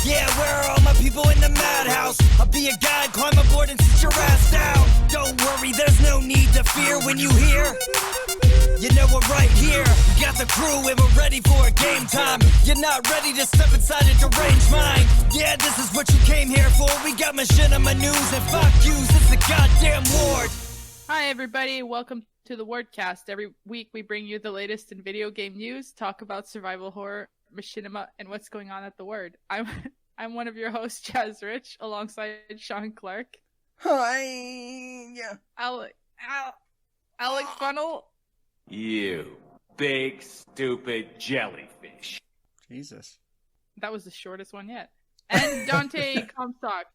Yeah, where are all my people in the madhouse? I'll be a guide, climb aboard and sit your ass down. Don't worry, there's no need to fear when you hear. You know we're right here. We got the crew and we're ready for a game time. You're not ready to step inside a deranged mind. Yeah, this is what you came here for. We got machinima news and fuck yous. It's the goddamn ward. Hi everybody, welcome to the Wordcast. Every week we bring you the latest in video game news, talk about survival horror, machinima, and what's going on at the Word. I'm one of your hosts, Chaz Rich, alongside Shaun Clark. Hi. Alec Funnell. You big stupid jellyfish. Jesus. That was the shortest one yet. And Dante Comstock.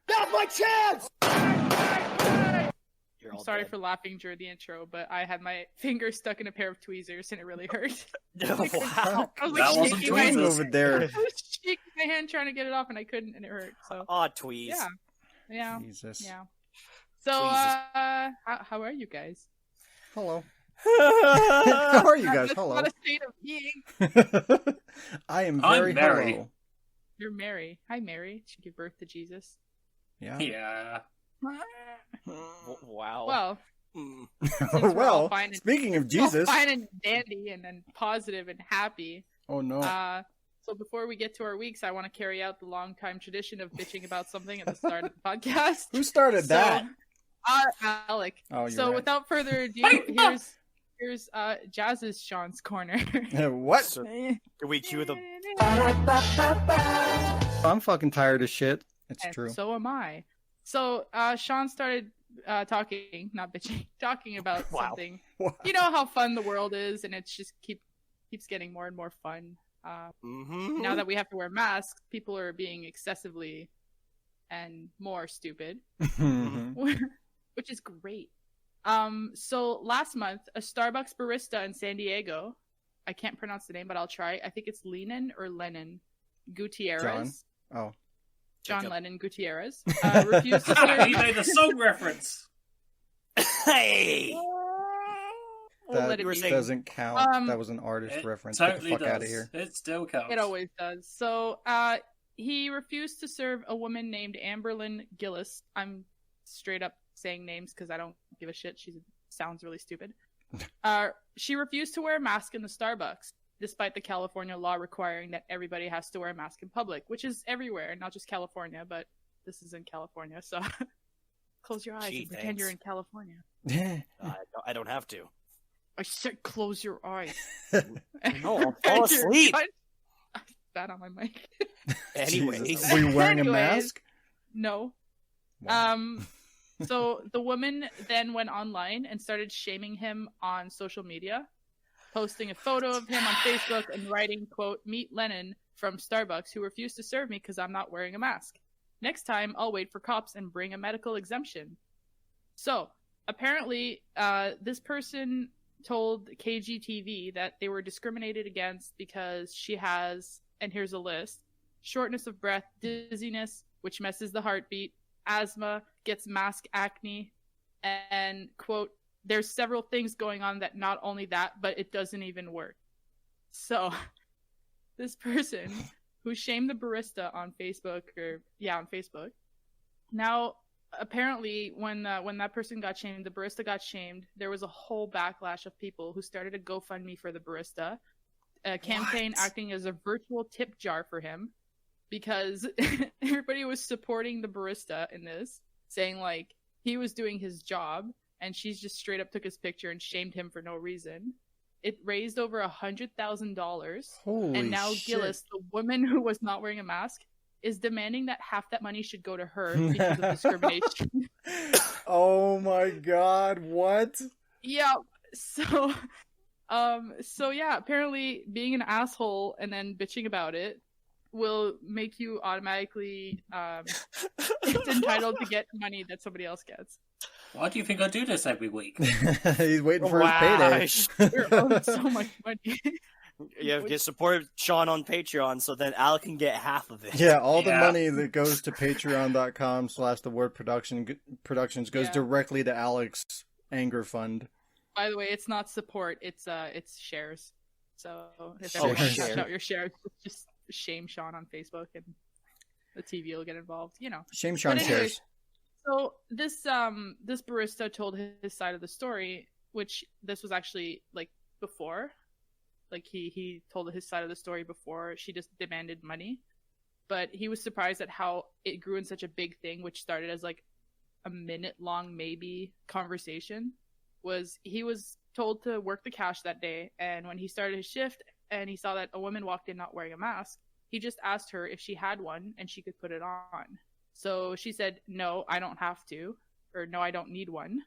Now's my chance! I'm sorry for laughing during the intro, but I had my finger stuck in a pair of tweezers and it really hurt. Wow. I was That like wasn't shaking my hand over there. I was shaking my hand trying to get it off and I couldn't and it hurt. So tweeze. Yeah. Jesus. Yeah. So how are you guys? Hello. How are you guys? That's Hello. not a state of being. I am very Mary. hello. You're Mary. Hi Mary. She gave birth to Jesus. Yeah. Yeah. Wow. Well, since we're all Well, fine and, speaking of all Jesus. fine and dandy and positive and happy. Oh no. So before we get to our weeks, I want to carry out the long-time tradition of bitching about something at the start of the podcast. Who started that? Alec. Oh, you're so right. without further ado, here's Jazz's Sean's Corner. What? So, can we cue the... I'm fucking tired of shit. It's And true. so am I. So Sean started talking, not bitching, talking about Wow. something. Wow. You know how fun the world is, and it's just keeps getting more and more fun. Now that we have to wear masks, people are being excessively and more stupid, which is great. So last month, a Starbucks barista in San Diego, I can't pronounce the name, but I'll try. I think it's Lennon Gutierrez. John Lennon Gutierrez refused to serve. He made a song reference. Hey! That let it be. doesn't count. That was an artist It reference. totally Get the fuck does. out of here. It still counts. It always does. So he refused to serve a woman named Amberlynn Gillis. I'm straight up saying names because I don't give a shit. She sounds really stupid. She refused to wear a mask in the Starbucks, despite the California law requiring that everybody has to wear a mask in public, which is everywhere, not just California, but this is in California, so close your eyes and pretend you're in California. I don't have to. I said close your eyes. No, I'll fall asleep. That on my mic. Anyways. Jesus. Were you wearing a Anyways. mask? No. Wow. So the woman then went online and started shaming him on social media, posting a photo of him on Facebook and writing, quote, "Meet Lennon from Starbucks who refused to serve me because I'm not wearing a mask. Next time, I'll wait for cops and bring a medical exemption." So apparently, this person told KGTV that they were discriminated against because she has, and here's a list: shortness of breath, dizziness, which messes the heartbeat, asthma, gets mask acne, and, quote, "There's several things going on that not only that, but it doesn't even work." So this person who shamed the barista on Facebook, on Facebook, now apparently when that person got shamed, the barista got shamed, there was a whole backlash of people who started a GoFundMe for the barista, a campaign acting as a virtual tip jar for him, because everybody was supporting the barista in this, saying like he was doing his job, and she's just straight up took his picture and shamed him for no reason. It raised over $100,000, and now shit. Gillis, the woman who was not wearing a mask, is demanding that half that money should go to her because of discrimination. Oh my god, what? Yeah, so yeah, apparently being an asshole and then bitching about it will make you automatically it's entitled to get money that somebody else gets. Why do you think I do this every week? He's waiting for his payday. We're owed so much money. You support Sean on Patreon, so then Alec can get half of it. Yeah, all the money that goes to patreon.com/thewordproductions goes directly to Alec's anger fund. By the way, it's not support, it's shares. So if Oh, everyone shares. cash out your shares, just shame Sean on Facebook and the TV will get involved, you know. Shame Sean But anyways, shares. So this barista told his side of the story, which this was actually like before, like he told his side of the story before she just demanded money, but he was surprised at how it grew in such a big thing, which started as like a minute long maybe conversation. He was told to work the cash that day, and when he started his shift and he saw that a woman walked in not wearing a mask, he just asked her if she had one and she could put it on. So she said, no, I don't have to, or no, I don't need one.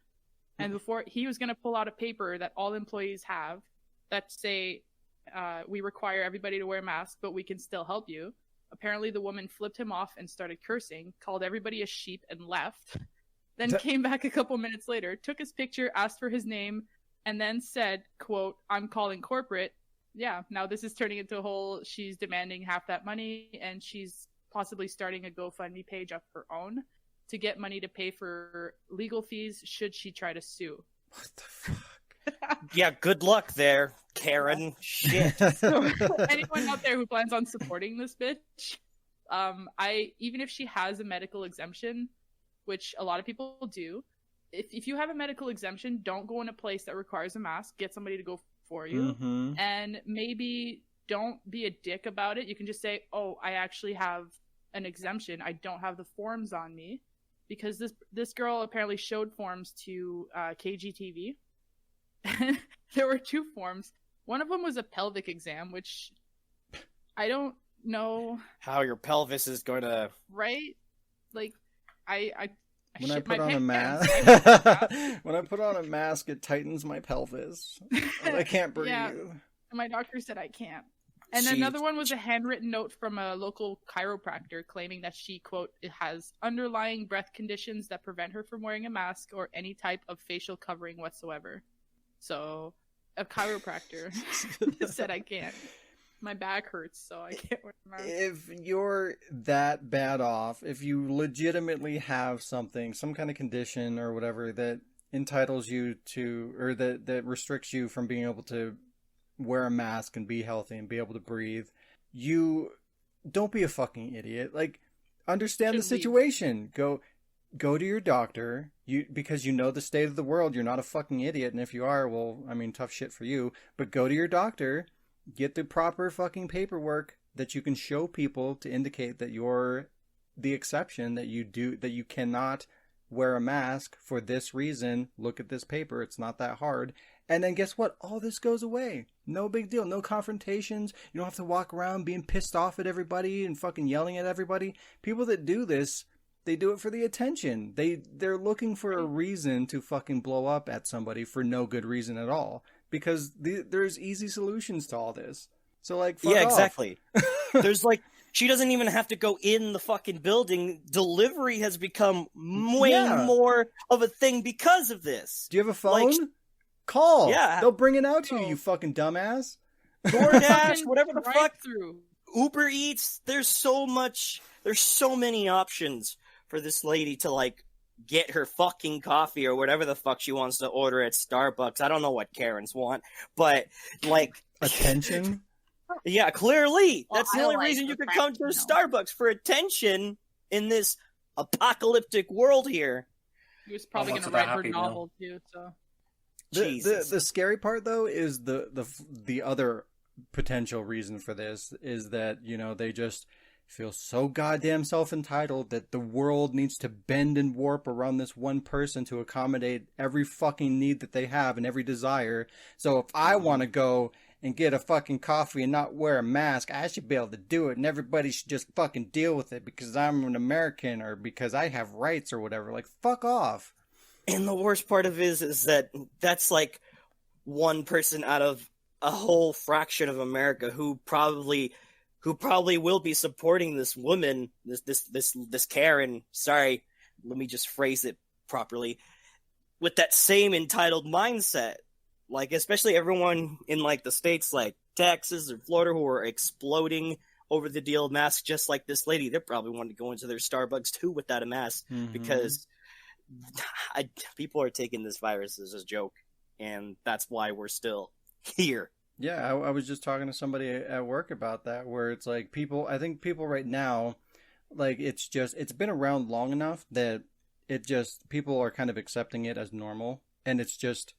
And before he was going to pull out a paper that all employees have that say, we require everybody to wear a mask, but we can still help you. Apparently the woman flipped him off and started cursing, called everybody a sheep and left. Then came back a couple minutes later, took his picture, asked for his name, and then said, quote, I'm calling corporate. Yeah, now this is turning into a whole, she's demanding half that money, and she's possibly starting a GoFundMe page of her own to get money to pay for legal fees should she try to sue. What the fuck? Yeah, good luck there, Karen. Shit. So, anyone out there who plans on supporting this bitch, even if she has a medical exemption, which a lot of people do, if you have a medical exemption, don't go in a place that requires a mask. Get somebody to go for you, and maybe don't be a dick about it. You can just say, oh, I actually have an exemption. I don't have the forms on me, because this girl apparently showed forms to KGTV. There were 2 forms. One of them was a pelvic exam, which I don't know how your pelvis is going to... Right? Like, I when I shit put my on a pants. mask, when I put on a mask, it tightens my pelvis. I can't breathe. Yeah. And my doctor said I can't. And Jeez. another one was a handwritten note from a local chiropractor claiming that she, quote, has underlying breath conditions that prevent her from wearing a mask or any type of facial covering whatsoever. So, a chiropractor said I can't. My back hurts, so I can't wear a mask. If you're that bad off, if you legitimately have something, some kind of condition or whatever that entitles you to, or that restricts you from being able to wear a mask and be healthy and be able to breathe, you don't be a fucking idiot. Like, understand the situation. Go to your doctor, because you know the state of the world. You're not a fucking idiot, and if you are, well, I mean, tough shit for you. But go to your doctor, get the proper fucking paperwork that you can show people to indicate that you're the exception, that you cannot wear a mask for this reason. Look at this paper. It's not that hard. And then guess what? All this goes away. No big deal. No confrontations. You don't have to walk around being pissed off at everybody and fucking yelling at everybody. People that do this, they do it for the attention. They're looking for a reason to fucking blow up at somebody for no good reason at all. Because there's easy solutions to all this. So, like, fuck off. Exactly. There's, like, she doesn't even have to go in the fucking building. Delivery has become way more of a thing because of this. Do you have a phone? Like, call. Yeah. They'll bring it out to you, you fucking dumbass. DoorDash, whatever the fuck. Through. Uber Eats. There's so many options for this lady to, like, get her fucking coffee or whatever the fuck she wants to order at Starbucks. I don't know what Karens want, but, like... Attention? Yeah, clearly. Well, that's the only reason you could come to a Starbucks, for attention in this apocalyptic world here. He was probably going to write her novel, too, so... The scary part, though, is the other potential reason for this is that, you know, they just feel so goddamn self-entitled that the world needs to bend and warp around this one person to accommodate every fucking need that they have and every desire. So if I want to go and get a fucking coffee and not wear a mask, I should be able to do it, and everybody should just fucking deal with it because I'm an American or because I have rights or whatever. Like, fuck off. And the worst part of it is that that's like one person out of a whole fraction of America who probably will be supporting this woman, this Karen. Sorry, let me just phrase it properly. With that same entitled mindset, like especially everyone in like the states like Texas or Florida who are exploding over the deal of masks, just like this lady, they're probably wanting to go into their Starbucks too without a mask because people are taking this virus as a joke, and that's why we're still here. Yeah, I was just talking to somebody at work about that, where it's like I think people right now Like, it's been around long enough that people are kind of accepting it as normal, and it's just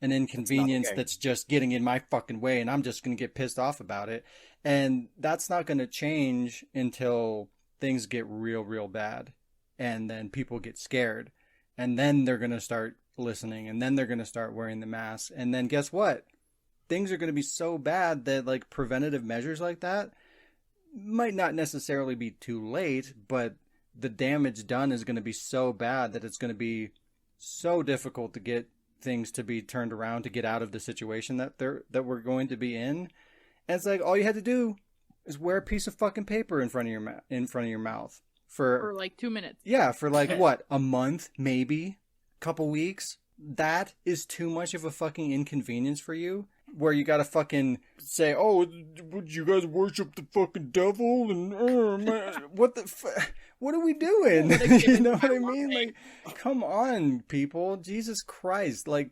an inconvenience that's just getting in my fucking way, and I'm just going to get pissed off about it. And that's not going to change until things get real, real bad. And then people get scared. And then they're going to start listening. And then they're going to start wearing the mask. And then guess what? Things are going to be so bad that, like, preventative measures like that might not necessarily be too late, but the damage done is going to be so bad that it's going to be so difficult to get things to be turned around, to get out of the situation that we're going to be in. And it's like, all you had to do is wear a piece of fucking paper in front of your mouth for like 2 minutes. Yeah, for like what, a month, maybe, couple weeks. That is too much of a fucking inconvenience for you, where you gotta fucking say, oh, would you guys worship the fucking devil? And what are we doing? You know what I mean? Like, come on, people. Jesus Christ. Like,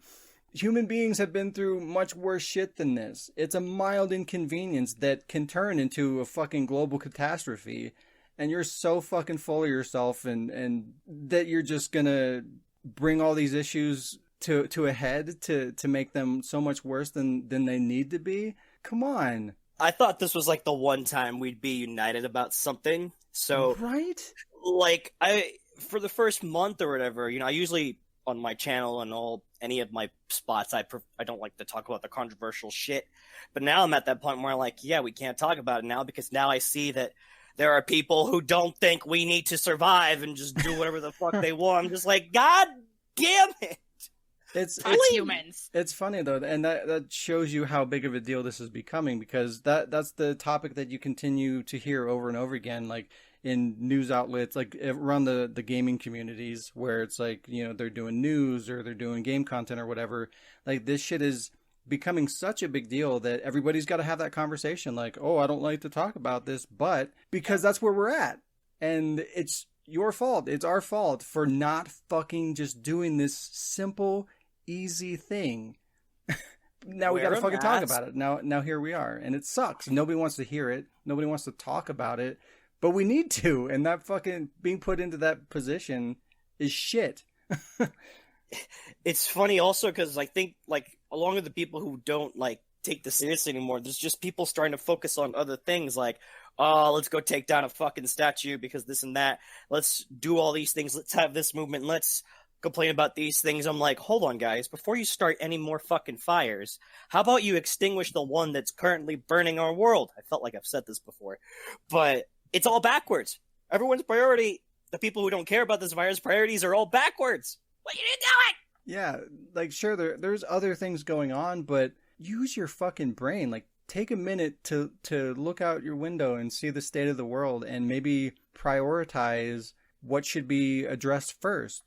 human beings have been through much worse shit than this. It's a mild inconvenience that can turn into a fucking global catastrophe. And you're so fucking full of yourself and that you're just gonna bring all these issues to a head to make them so much worse than they need to be. Come on. I thought this was like the one time we'd be united about something. So, right? Like, for the first month or whatever, I usually on my channel and any of my spots, I don't like to talk about the controversial shit. But now I'm at that point where I'm like, yeah, we can't talk about it now, because now I see that there are people who don't think we need to survive and just do whatever the fuck they want. I'm just like, God damn it. It's humans. It's funny though, and that shows you how big of a deal this is becoming, because that's the topic that you continue to hear over and over again, like in news outlets, like around the gaming communities, where it's like, they're doing news or they're doing game content or whatever. Like, this shit is becoming such a big deal that everybody's got to have that conversation. Like, oh, I don't like to talk about this, but because that's where we're at, and it's your fault. It's our fault for not fucking just doing this simple, easy thing. Now we gotta fucking talk about it. Now here we are, and it sucks. Nobody wants to hear it. Nobody wants to talk about it, but we need to. And that fucking being put into that position is shit. It's funny also because I think, like, along with the people who don't like take this seriously anymore, there's just people starting to focus on other things, like, oh, let's go take down a fucking statue because this and that. Let's do all these things. Let's have this movement. Let's complain about these things. I'm like, hold on, guys. Before you start any more fucking fires, how about you extinguish the one that's currently burning our world? I felt like I've said this before, but it's all backwards. Everyone's priority, the people who don't care about this virus, priorities are all backwards. What are you doing? Yeah, like, sure, there's other things going on, but use your fucking brain. Like, take a minute to look out your window and see the state of the world, and maybe prioritize what should be addressed first.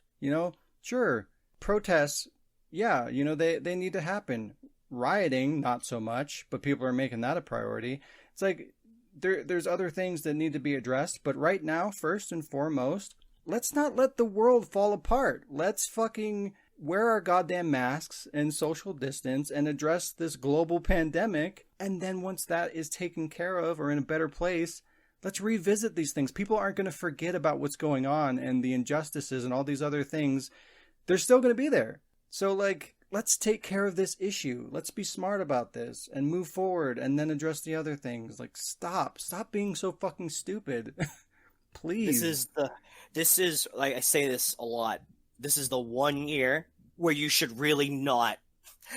Sure, protests, yeah, they need to happen. Rioting, not so much, but people are making that a priority. It's like, there's other things that need to be addressed, but right now, first and foremost, let's not let the world fall apart. Let's fucking wear our goddamn masks and social distance and address this global pandemic. And then once that is taken care of or in a better place, let's revisit these things. People aren't going to forget about what's going on and the injustices and all these other things. They're still going to be there. So, like, let's take care of this issue. Let's be smart about this and move forward and then address the other things. Like, stop being so fucking stupid. Please. This is, like, I say this a lot. This is the 1 year where you should really not.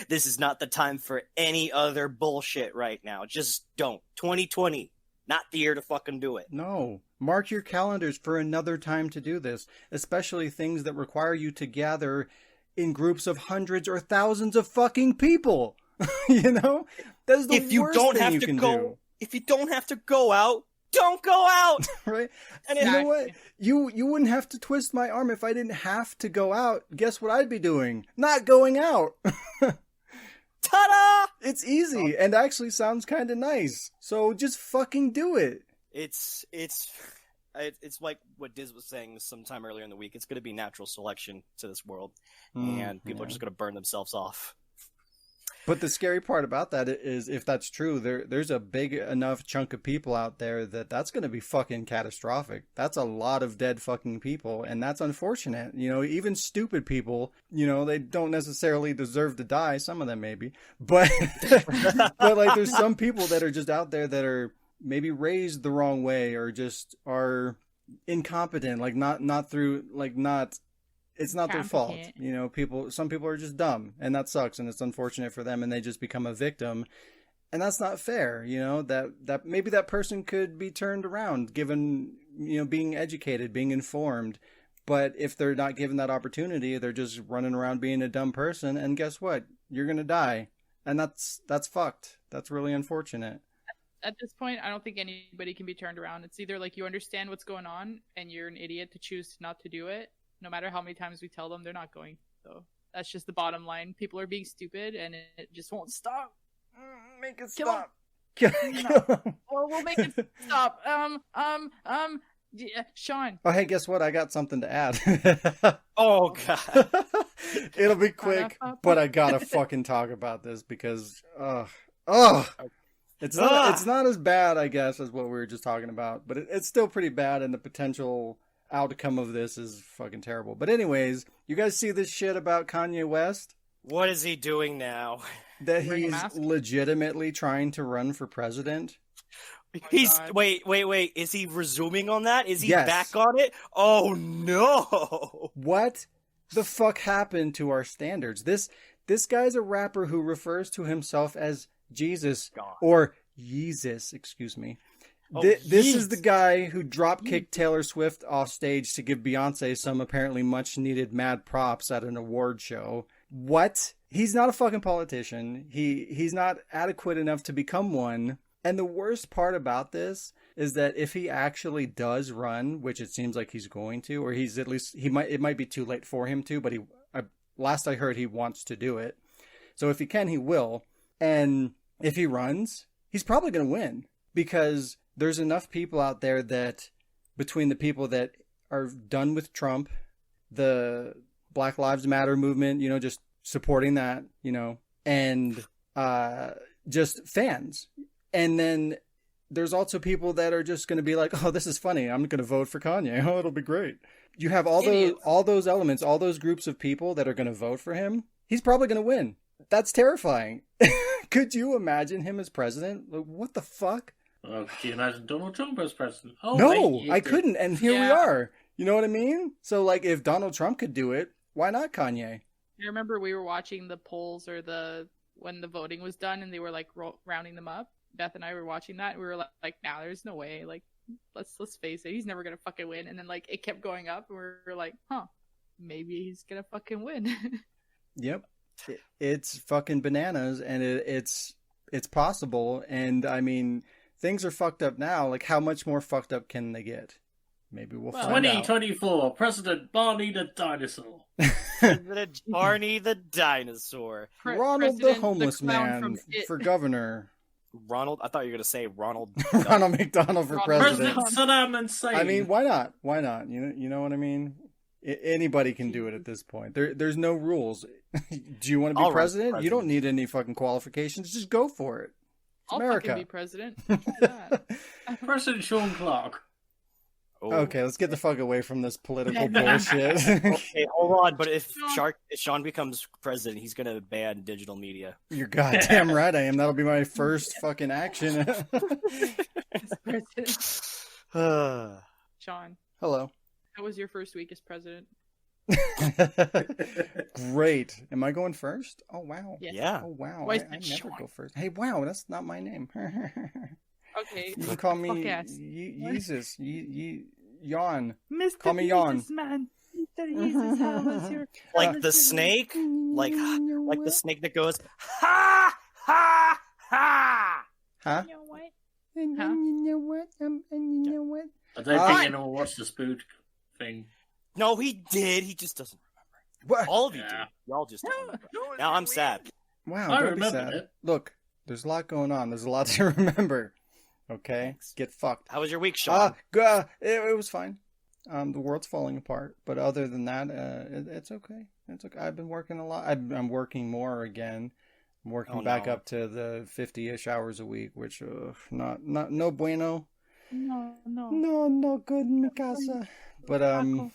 This is not the time for any other bullshit right now. Just don't. 2020, not the year to fucking do it. No. Mark your calendars for another time to do this, especially things that require you to gather in groups of hundreds or thousands of fucking people. That's the worst thing you can do. If you don't have to go out, don't go out. Right? And you know what? You wouldn't have to twist my arm if I didn't have to go out. Guess what I'd be doing? Not going out. Ta-da! It's easy and actually sounds kind of nice. So just fucking do it. It's like what Diz was saying sometime earlier in the week. It's going to be natural selection to this world, and people are just going to burn themselves off. But the scary part about that is, if that's true, there's a big enough chunk of people out there that's going to be fucking catastrophic. That's a lot of dead fucking people, and that's unfortunate. You know, even stupid people, you know, they don't necessarily deserve to die. Some of them maybe, but but like there's some people that are just out there that are maybe raised the wrong way or just are incompetent, like not through like not. It's not their fault. You know, some people are just dumb, and that sucks, and it's unfortunate for them, and they just become a victim. And that's not fair, you know, that maybe that person could be turned around given, you know, being educated, being informed. But if they're not given that opportunity, they're just running around being a dumb person, and guess what? You're going to die. And that's fucked. That's really unfortunate. At this point, I don't think anybody can be turned around. It's either like you understand what's going on and you're an idiot to choose not to do it. No matter how many times we tell them, they're not going. So that's just the bottom line. People are being stupid, and it just won't stop. Make it Kill stop. Or we'll make it stop. Yeah, Shaun. Oh, hey, guess what? I got something to add. Oh god. It'll be quick, but I gotta fucking talk about this because, it's not as bad, I guess, as what we were just talking about, but it's still pretty bad, and the potential outcome of this is fucking terrible. But anyways, you guys see this shit about Kanye West? What is he doing now? That he's legitimately trying to run for president? He's God. Wait. Is he resuming on that? Is he back on it? Oh no! What the fuck happened to our standards? This guy's a rapper who refers to himself as Jesus or Yeezus, excuse me. This is the guy who drop-kicked Taylor Swift off stage to give Beyonce some apparently much-needed mad props at an award show. What? He's not a fucking politician. He's not adequate enough to become one. And the worst part about this is that if he actually does run, which it seems like he's going to, or he's at least it might be too late for him to, but last I heard he wants to do it. So if he can, he will. And if he runs, he's probably going to win because there's enough people out there that between the people that are done with Trump, the Black Lives Matter movement, you know, just supporting that, you know, and just fans. And then there's also people that are just going to be like, oh, this is funny. I'm going to vote for Kanye. Oh, it'll be great. You have all those elements, all those groups of people that are going to vote for him. He's probably going to win. That's terrifying. Could you imagine him as president? Like, what the fuck? Well, could you imagine Donald Trump as president? Oh, no, I couldn't. And here we are. You know what I mean? So, like, if Donald Trump could do it, why not Kanye? I remember we were watching the polls or when the voting was done and they were like rounding them up. Beth and I were watching that. And we were like, nah, there's no way. Like, let's face it. He's never going to fucking win. And then, like, it kept going up. And we were like, huh, maybe he's going to fucking win. Yep. It's fucking bananas. And it's possible. And, I mean, things are fucked up now. Like, how much more fucked up can they get? Maybe we'll find out. 2024, President Barney the Dinosaur. President Barney the Dinosaur. Ronald the homeless man for governor. Ronald? I thought you were going to say Ronald. Ronald McDonald for president. President Saddam Hussein. I mean, why not? Why not? You know what I mean? Anybody can do it at this point. There's no rules. Do you want to be president? You don't need any fucking qualifications. Just go for it. It's America. I'll fucking be president. President Shaun Clark. Oh. Okay, let's get the fuck away from this political bullshit. Okay, hold on. But if Shaun becomes president, he's going to ban digital media. You're goddamn right I am. That'll be my first fucking action. Shaun. Hello. How was your first week as president? Great. Am I going first? Oh, wow. Yeah. Oh, wow. Why I never go first. Hey, wow, that's not my name. Okay. You can call me Jesus. Yawn. Mr. Call me Yawn. Man. Mr. Jesus, how was your... Like the snake? Like the snake that goes, ha, ha, ha. Huh? You know what? You know what? You know what? I don't think anyone watched the Spook thing. No, he did. He just doesn't remember. What? All of you did. Y'all just don't remember. Now I'm sad. Wow, I don't be remember sad. it. Look, there's a lot going on. There's a lot to remember. Okay? Get fucked. How was your week, Shaun? It was fine. The world's falling apart, but other than that, it's okay. It's okay. I've been working a lot. I'm working more again. I'm working Oh, back no. up to the 50-ish hours a week, which no bueno. No. No good, Mikasa. But Taco.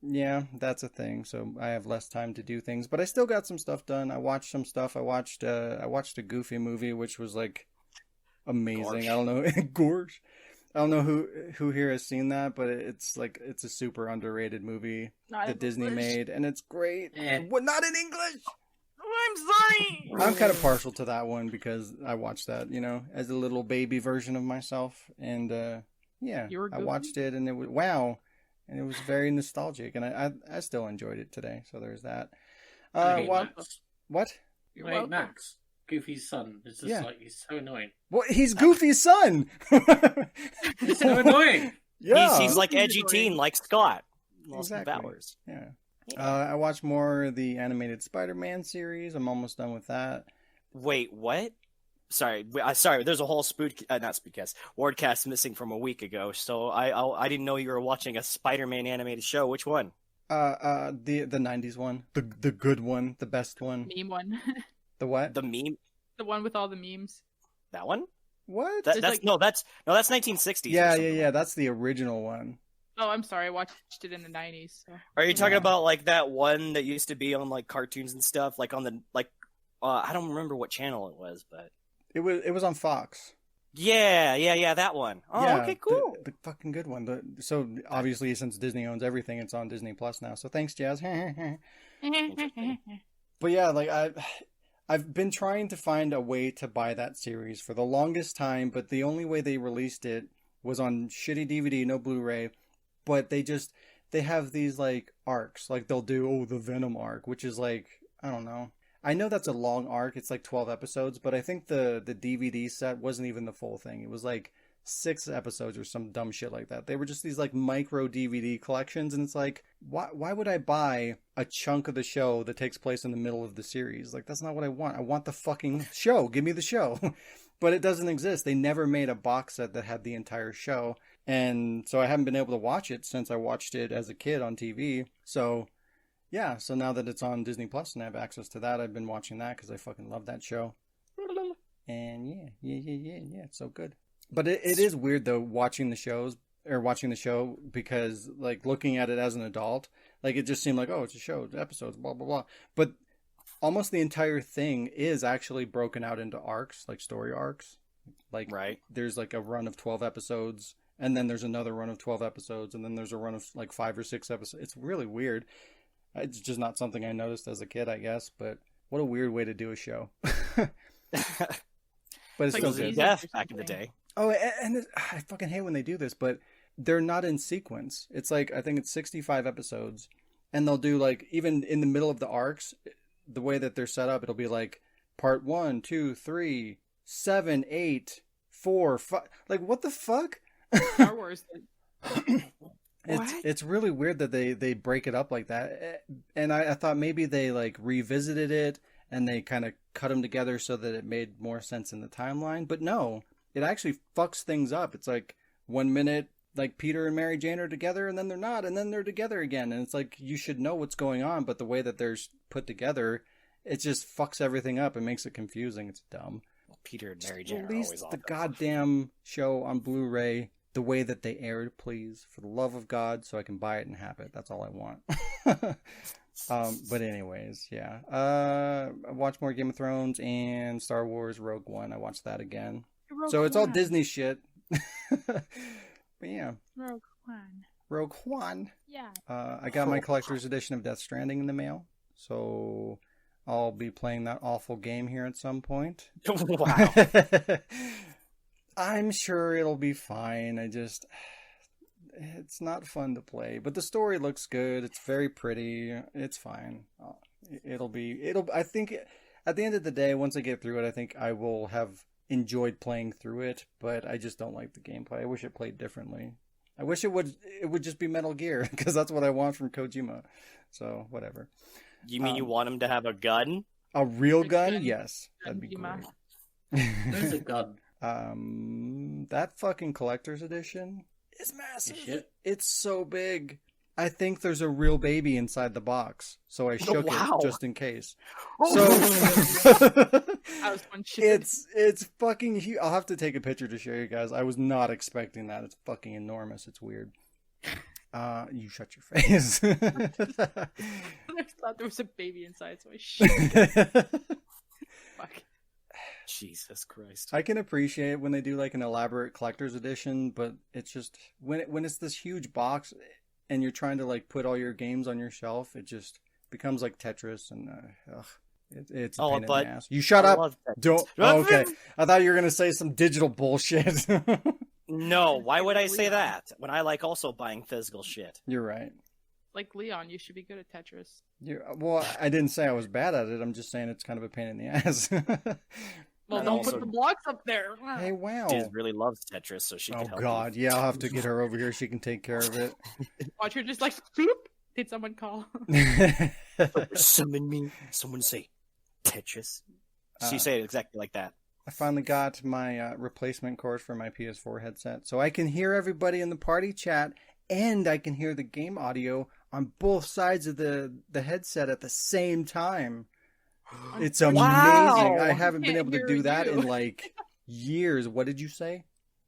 yeah, that's a thing. So I have less time to do things, but I still got some stuff done. I watched some stuff. I watched a Goofy movie, which was like amazing. Gorsh. I don't know, Gorsh. I don't know who here has seen that, but it's a super underrated movie Not that Disney English. made, and it's great. Eh. What? Not in English. Oh, I'm sorry. I'm kind of partial to that one because I watched that, as a little baby version of myself, and yeah, You were I Goofy? watched it, and it was wow, and it was very nostalgic, and I still enjoyed it today. So there's that. I hate What? Max. What? You're I hate welcome. Max. Goofy's son. It's just Yeah. like, he's so annoying. Well, he's Goofy's son. He's so annoying! Yeah, He's like Goofy's edgy annoying. teen, like Scott. Austin Exactly. Powers. yeah. I watched more of the animated Spider-Man series. I'm almost done with that. Wait, what? Sorry, there's a whole not Spoodcast, Wardcast missing from a week ago, so I didn't know you were watching a Spider-Man animated show. Which one? The 90s one, the good one, the best one. Meme one. The what? The meme? The one with all the memes. That one? What? That's like- that's 1960s. or Yeah, something. That's the original one. Oh, I'm sorry. I watched it in the 90s. So. Are you talking Yeah. about like that one that used to be on like cartoons and stuff, like on the I don't remember what channel it was, but It was on Fox. yeah, that one. Oh, Yeah, okay, cool. The fucking good one. So obviously, since Disney owns everything, it's on Disney Plus now. So thanks, Jazz. But yeah, like I've been trying to find a way to buy that series for the longest time, but the only way they released it was on shitty DVD, no Blu-ray. But they have these like arcs, like they'll do the Venom arc, which is like, I don't know. I know that's a long arc. It's like 12 episodes, but I think the DVD set wasn't even the full thing. It was like 6 episodes or some dumb shit like that. They were just these like micro DVD collections, and it's like, why would I buy a chunk of the show that takes place in the middle of the series? Like, that's not what I want. I want the fucking show. Give me the show. But it doesn't exist. They never made a box set that had the entire show. And so I haven't been able to watch it since I watched it as a kid on TV. So yeah, so now that it's on Disney Plus and I have access to that, I've been watching that because I fucking love that show. And yeah, it's so good. But it is weird though watching the show because like looking at it as an adult, like it just seemed like, oh, it's a show, it's episodes, blah blah blah. But almost the entire thing is actually broken out into arcs, like story arcs. Like Right. there's like a run of 12 episodes, and then there's another run of 12 episodes, and then there's a run of like 5 or 6 episodes. It's really weird. It's just not something I noticed as a kid, I guess, but what a weird way to do a show. But it's Like still those good. easy- Death back in the day. Oh, and I fucking hate when they do this, but they're not in sequence. It's like, I think it's 65 episodes, and they'll do like, even in the middle of the arcs, the way that they're set up, it'll be like part 1, 2, 3, 7, 8, 4, 5. Like, what the fuck? Star Wars. It's really weird that they break it up like that. And I thought maybe they like revisited it and they kind of cut them together so that it made more sense in the timeline. But no, it actually fucks things up. It's like 1 minute, like Peter and Mary Jane are together, and then they're not, and then they're together again. And it's like, you should know what's going on, but the way that they're put together, it just fucks everything up and makes it confusing. It's dumb. Peter and Mary Jane are Release always the awesome. goddamn show on Blu-ray the way that they aired, please, for the love of God, so I can buy it and have it. That's all I want. But anyways, yeah. I watched more Game of Thrones and Star Wars Rogue One. I watched that again. So it's all Disney shit. But yeah, Rogue One. Rogue One. Yeah. I got my collector's edition of Death Stranding in the mail, so I'll be playing that awful game here at some point. Wow. I'm sure it'll be fine. It's not fun to play, but the story looks good. It's very pretty. It's fine. I think at the end of the day, once I get through it, I think I will have enjoyed playing through it, but I just don't like the gameplay. I wish it played differently. I wish it would just be Metal Gear, because that's what I want from Kojima. So, whatever. You mean you want him to have a gun? A real gun? Gun- Yes. That'd be Kojima. great. There's a gun. That fucking collector's edition is massive. Shit. It's so big. I think there's a real baby inside the box, so I shook wow. it just in case. Oh. So I was one shit. it's fucking huge. I'll have to take a picture to show you guys. I was not expecting that. It's fucking enormous. It's weird. You shut your face. I thought there was a baby inside, so I shit. Fuck. Jesus Christ. I can appreciate when they do like an elaborate collector's edition, but it's just when it's this huge box and you're trying to like put all your games on your shelf, it just becomes like Tetris, and it's a pain in the ass. You shut up. Don't. Oh, okay. I thought you were gonna say some digital bullshit. No, why would I say that when I like also buying physical shit? You're right. Like Leon, you should be good at Tetris. Well, I didn't say I was bad at it. I'm just saying it's kind of a pain in the ass. Well, And don't also- put the blocks up there. Hey, wow. Diz really loves Tetris, so she can Oh help God, yeah, I'll have to get her over here. She can take care of it. Watch her just like, boop. Did someone call? you. Summon me. Someone say Tetris. She say it exactly like that. I finally got my replacement cord for my PS4 headset, so I can hear everybody in the party chat, and I can hear the game audio on both sides of the headset at the same time. It's amazing. Wow. I haven't been Can't able to hear do that you. in like years. What did you say?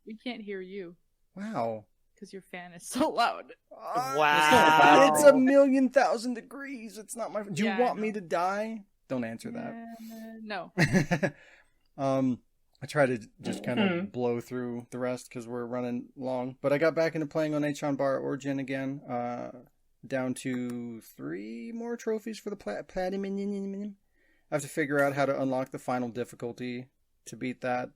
We can't hear you Wow. because your fan is so loud. Wow. It's 1,000,000 degrees. It's not my. Do you Yeah, I want me know. to die? Don't answer that. No. I try to just kind of blow through the rest because we're running long. But I got back into playing on H-On Bar Origin again. Down to 3 more trophies for the platinum. I have to figure out how to unlock the final difficulty to beat that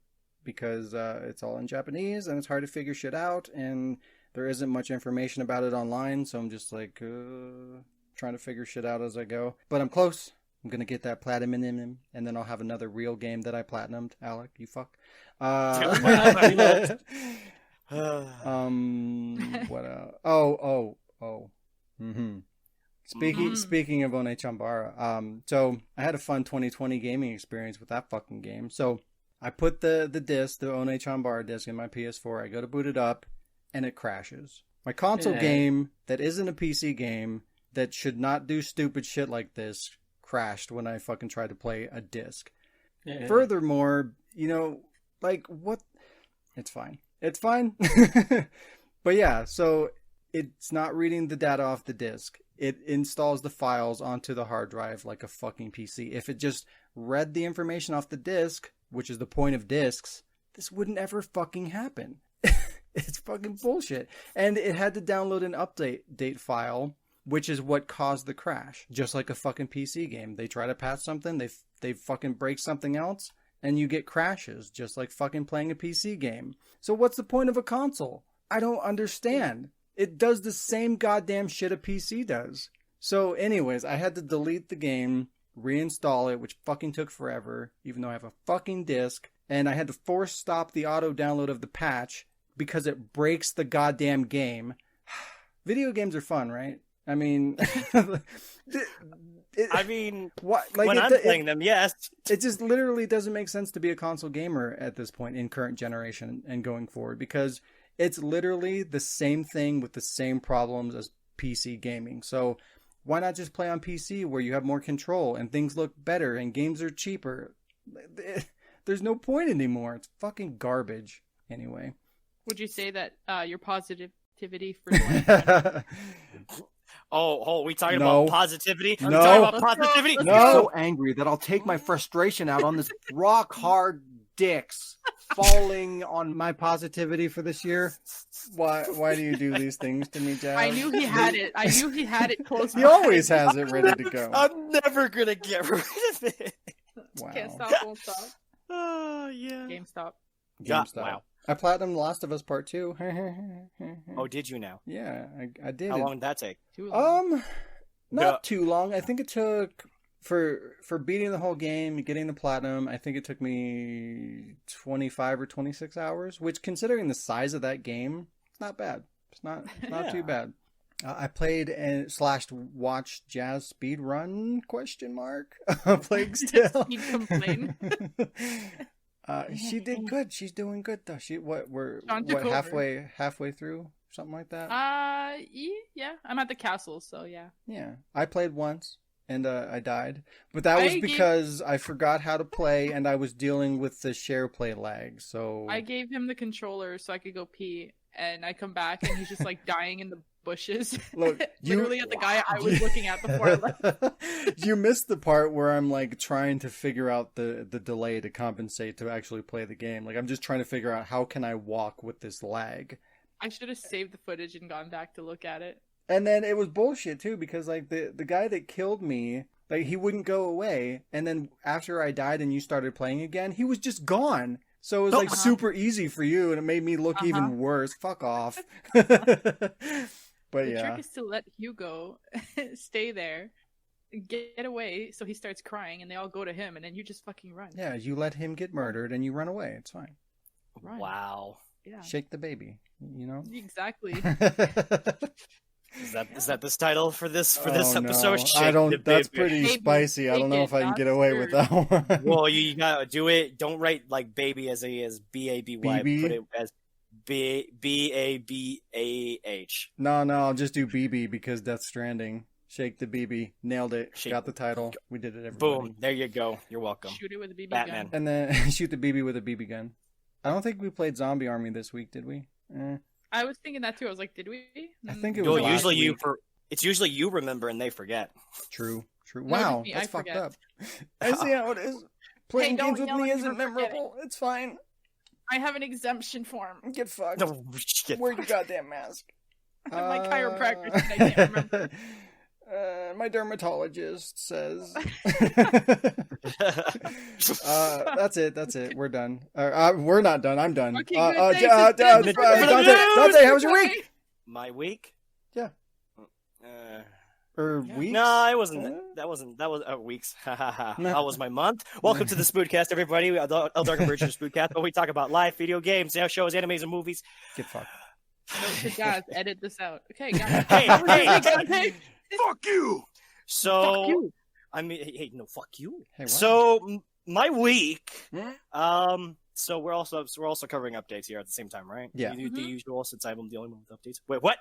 because it's all in Japanese and it's hard to figure shit out, and there isn't much information about it online, so I'm just like trying to figure shit out as I go. But I'm close. I'm gonna get that platinum in him, and then I'll have another real game that I platinumed. Alec, you fuck. What? Oh. Mm-hmm. Speaking of Onechambara, so I had a fun 2020 gaming experience with that fucking game. So I put the disc, the Onechambara disc, in my PS4. I go to boot it up, and it crashes. My console game that isn't a PC game that should not do stupid shit like this crashed when I fucking tried to play a disc. Yeah. Furthermore, like what? It's fine. But yeah, so it's not reading the data off the disc. It installs the files onto the hard drive like a fucking PC. If it just read the information off the disc, which is the point of discs, this wouldn't ever fucking happen. It's fucking bullshit. And it had to download an update file, which is what caused the crash. Just like a fucking PC game. They try to patch something, they fucking break something else, and you get crashes, just like fucking playing a PC game. So what's the point of a console? I don't understand. It does the same goddamn shit a PC does. So anyways, I had to delete the game, reinstall it, which fucking took forever, even though I have a fucking disc, and I had to force stop the auto download of the patch because it breaks the goddamn game. Video games are fun, right? I mean, what? Like when I'm playing them, yes. It just literally doesn't make sense to be a console gamer at this point in current generation and going forward, because it's literally the same thing with the same problems as PC gaming. So why not just play on PC where you have more control and things look better and games are cheaper? There's no point anymore. It's fucking garbage. Anyway. Would you say that your positivity for 2020? We talking No. about positivity? No. We talking about positivity? No. I'm so angry that I'll take my frustration out on this rock hard dicks falling on My positivity for this year? Why do you do these things to me, Jazz? I knew he had it. I knew he had it close. He by. always has it ready to go. I'm never gonna get rid of it. Wow. Can't stop, won't stop. Oh yeah. GameStop. GameStop. Wow. I platinumed Last of Us Part 2. Oh, did you now? Yeah, I did. How long did that take? Too long. Not too long. I think it took for beating the whole game, getting the platinum, I think it took me 25 or 26 hours, which, considering the size of that game, it's not bad. It's not too bad. I played and /watched Jazz speed run ? Plague Tale. He'd complain. She did good. She's doing good though. We're Sean took over. halfway through. something like that. Yeah, I'm at the castle, so yeah. Yeah, I played once and I died, but that was I because I forgot how to play and I was dealing with the share play lag. So I gave him the controller so I could go pee, and I come back and he's just like dying in the bushes. Look, literally at the guy I was looking at before I left. You missed the part where I'm like trying to figure out the delay to compensate to actually play the game. Like I'm just trying to figure out how can I walk with this lag. I should have saved the footage and gone back to look at it. And then it was bullshit too because like the guy that killed me, like he wouldn't go away, and then after I died and you started playing again, he was just gone. So it was like super easy for you, and it made me look even worse. Fuck off. But the yeah, trick is to let Hugo stay there, get away, so he starts crying, and they all go to him, and then you just fucking run. yeah, you let him get murdered and you run away. It's fine. Run. Wow. Yeah. Shake the baby, you know. Exactly. Is that this title for this Oh, episode? no. Shake I the don't. That's baby. pretty Baby, spicy. I don't know shake if I it, can not get away with that one. Well, you gotta do it. Don't write like baby as BABY. BB? Put it as BABAH. No, I'll just do BB because Death Stranding. Shake the BB. Nailed it. Shake- Got the title. We did it, everybody. Boom. There you go. You're welcome. Shoot it with a BB Batman. gun. And then shoot the BB with a BB gun. I don't think we played Zombie Army this week, did we? I was thinking that too. I was like, did we? I think it No, was last usually week. it's usually you remember and they forget. True. No, Wow, me, that's I fucked forget. up. I see how it is. Playing don't games with yell me at me isn't for forgetting. memorable. It's fine. I have an exemption form. Get fucked. No, shit. Wear your goddamn mask. My chiropractor said I can't remember. My dermatologist says. That's it. We're done. We're not done. I'm done. Okay, good. Thanks, Dante, it's good. Dante, how was your week? My week? Yeah. Uh, Or weeks? No, it wasn't. That was weeks. That was my month. Welcome to the Spoodcast, everybody. El Dark Bridge Spoodcast, where we talk about live video games, shows, animes, and movies. Get fucked. No, guys, edit this out. Okay, guys. Hey. Fuck you. So, Fuck you. I mean, hey, no, fuck you. Hey, what? So, my week. Hmm? So we're also covering updates here at the same time, right? Yeah. You do the Mhm. usual since I'm the only one with updates. Wait, what?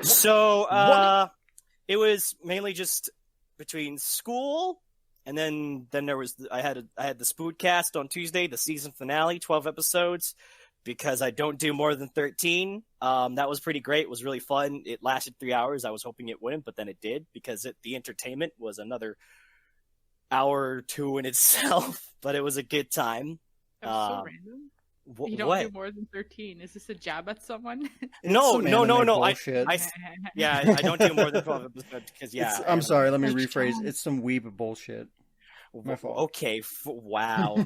So, it was mainly just between school, and then there was I had the Spoodcast on Tuesday, the season finale, 12 episodes, because I don't do more than 13. That was pretty great. It was really fun. It lasted 3 hours. I was hoping it wouldn't, but then it did because the entertainment was another hour or two in itself. But it was a good time. That was so random. You don't What? do more than 13. Is this a jab at someone? No. It's some anime I bullshit. I don't do more than 12 episodes because It's- I'm sorry, let me That's rephrase. true. It's some weeb bullshit. My fault. Okay, wow.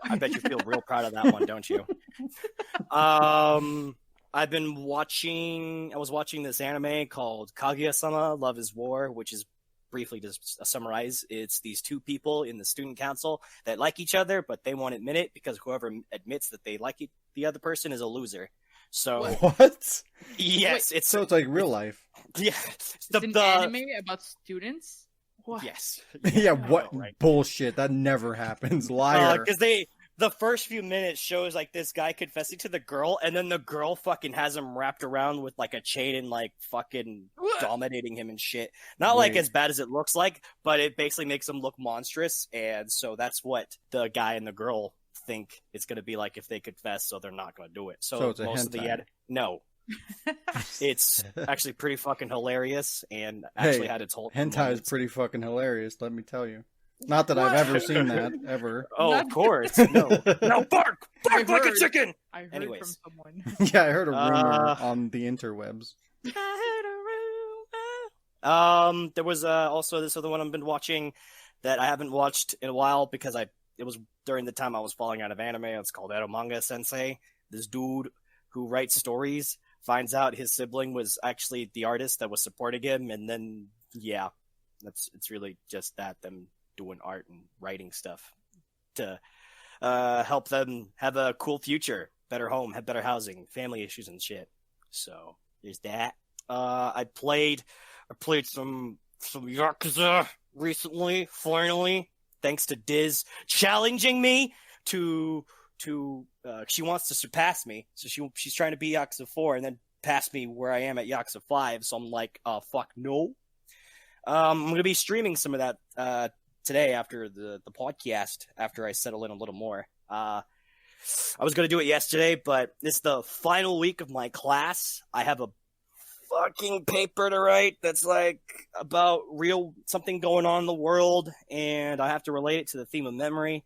I bet you feel real proud of that one, don't you? I've been watching. I was watching this anime called Kaguya-sama: Love Is War, which is briefly to summarize. It's these two people in the student council that like each other, but they won't admit it because whoever admits that they like the other person is a loser. So What? yes, So it's like real life. yeah. It's an anime about students? What? Yes. Yeah, what Right. bullshit? That never happens. Liar. Because the first few minutes shows like this guy confessing to the girl, and then the girl fucking has him wrapped around with like a chain and like fucking dominating him and shit. Not like Wait. as bad as it looks like, but it basically makes him look monstrous, and so that's what the guy and the girl think it's gonna be like if they confess, so they're not gonna do it. So it's a most of the hentai. no. It's actually pretty fucking hilarious and actually Hey, had its whole Hentai is moments. pretty fucking hilarious, let me tell you. Not that I've ever seen that, ever. Oh, of Not- course. No. No, bark! Bark like a heard. chicken! I heard Anyways. from someone. Yeah, I heard a rumor Uh, on the interwebs. There was also this other one I've been watching that I haven't watched in a while because it was during the time I was falling out of anime. It's called Eromanga Sensei. This dude who writes stories finds out his sibling was actually the artist that was supporting him, and then yeah, it's really just them doing art and writing stuff to help them have a cool future, better home, have better housing, family issues and shit. So there's that. I played some Yakuza recently, finally, thanks to Diz challenging me to she wants to surpass me. So she's trying to be Yakuza 4, and then past me where I am at Yakuza 5, so I'm like, fuck no. I'm going to be streaming some of that today after the podcast, after I settle in a little more. I was going to do it yesterday, but it's the final week of my class. I have a fucking paper to write that's like about something going on in the world, and I have to relate it to the theme of memory,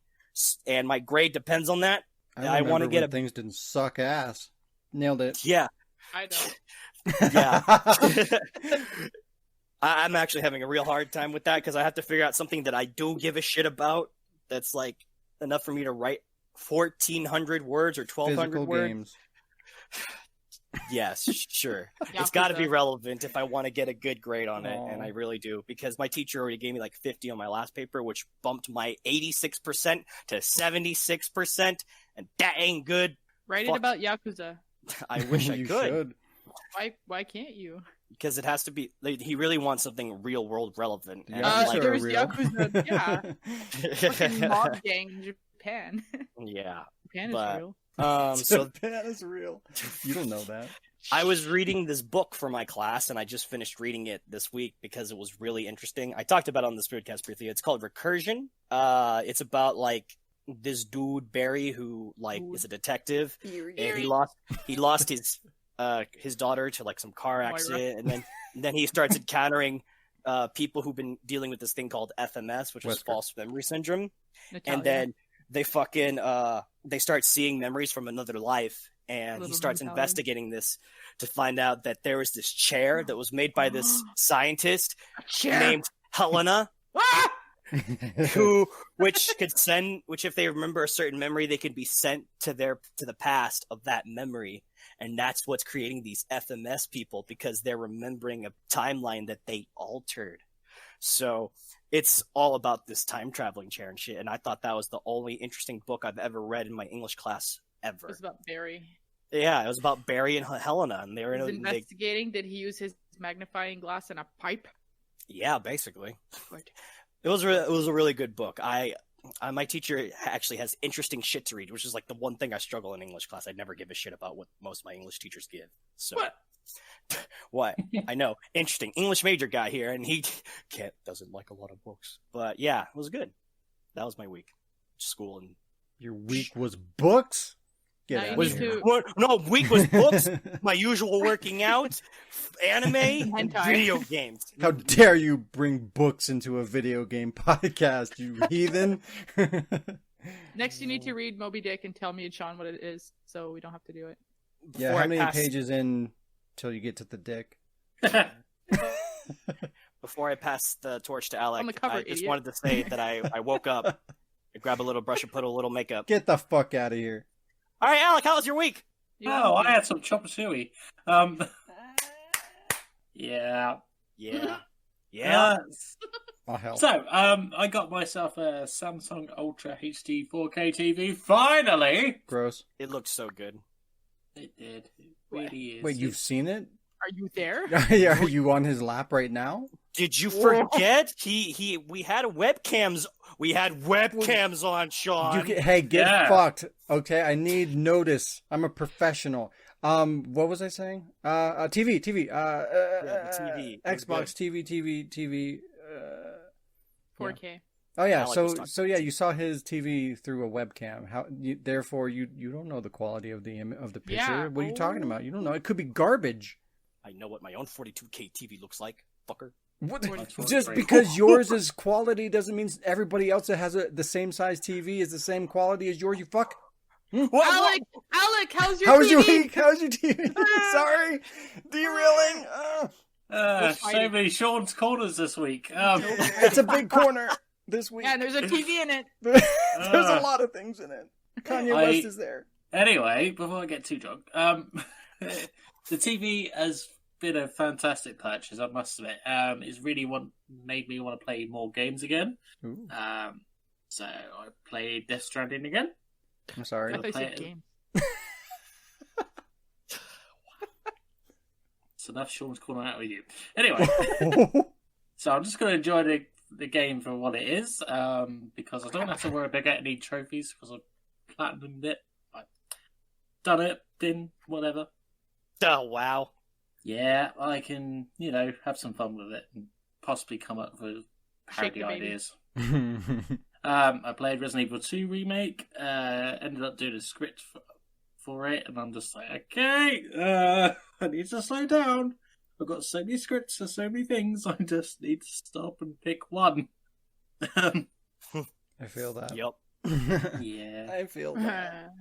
and my grade depends on that. I want to get things didn't suck ass. Nailed it. Yeah. I don't. Yeah. I'm actually having a real hard time with that because I have to figure out something that I do give a shit about that's like enough for me to write 1,400 words or 1,200 Physical words. games. Yes, sure. Yeah, It's got to be Yakuza. relevant if I want to get a good grade on it, and Aw. I really do, because my teacher already gave me like 50 on my last paper, which bumped my 86% to 76%, and that ain't good. Write Fuck. it about Yakuza. I wish I You could, should. Why can't you? because it has to be. He really wants something real world relevant. And Yakuza I'm like, are there's real. Yakuza, yeah. Fucking mob gang in Japan. yeah. Japan is But- real. So Japan is real. You don't know that. I was reading this book for my class, and I just finished reading it this week because it was really interesting. I talked about it on this podcast briefly. It's called Recursion. It's about like this dude Barry who like is a detective, and he lost his daughter to like some car Moira. accident, and then he starts encountering people who've been dealing with this thing called FMS, which is Wesker. false memory syndrome, Natalia. and then they fucking they start seeing memories from another life, and he Little starts Natalia. investigating this to find out that there was this chair that was made by this scientist named Helena, Ah! which if they remember a certain memory, they could be sent to the past of that memory, and that's what's creating these FMS people, because they're remembering a timeline that they altered. So it's all about this time traveling chair and shit, and I thought that was the only interesting book I've ever read in my English class ever. It's about Barry. Yeah, it was about Barry and Helena, and they were He's investigating. Did he use his magnifying glass and a pipe? yeah, basically. Good. It was a really good book. My teacher actually has interesting shit to read, which is like the one thing I struggle in English class. I never give a shit about what most of my English teachers give. So What? What? I know, interesting English major guy here, and he doesn't like a lot of books. But yeah, it was good. That was my week, school and Your week was books? Get Now out you of was need here. to- what? No, week was books. My usual working out, anime, Hentai. video games. How dare you bring books into a video game podcast, you heathen? Next, you need to read Moby Dick and tell me and Sean what it is, so we don't have to do it. Yeah, Before how I many pass- pages in till you get to the dick? Before I pass the torch to Alec, On the cover, I just idiot. wanted to say that I woke up, I grab a little brush and put a little makeup. Get the fuck out of here. All right, Alec, how was your week? You Oh, want I had some chop suey. Yeah. Yeah. Yeah. Oh, hell. So, I got myself a Samsung Ultra HD 4K TV. Finally! Gross. It looked so good. It did. It really is. Wait, you've seen it? Are you there? Are you on his lap right now? Did you forget? We had webcams. We had webcams on, Sean. Hey, get Yeah. fucked. Okay, I need notice. I'm a professional. What was I saying? TV. the TV. It was Xbox, TV. 4K. Oh yeah, Alec was talking so yeah, you saw his TV through a webcam. Therefore, you don't know the quality of the picture. Yeah. What are you talking Oh. about? You don't know. It could be garbage. I know what my own 42K TV looks like, fucker. What? That's Just great. because yours is quality doesn't mean everybody else that has the same size TV is the same quality as yours. You fuck. Alec, how's your How was TV? your week? How's your TV? Sorry, derailing. So many Sean's corners this week. It's a big corner this week. Yeah, and there's a TV in it. There's a lot of things in it. Kanye I- West is there. Anyway, before I get too drunk, the TV has been a fantastic purchase, I must admit. It's really made me want to play more games again. Ooh, So I played Death Stranding again. I'm sorry. I thought you play said it. game. It's enough Sean's calling out with you. Anyway, so I'm just going to enjoy the game for what it is, because I don't have to worry about getting any trophies because I've platinumed it. I've done it, whatever. Oh, wow. Yeah, I can, have some fun with it and possibly come up with Shake parody the baby. ideas. I played Resident Evil 2 Remake, ended up doing a script for it, and I'm just like, okay, I need to slow down. I've got so many scripts for so many things, I just need to stop and pick one. I feel that. Yep. Yeah. I feel that.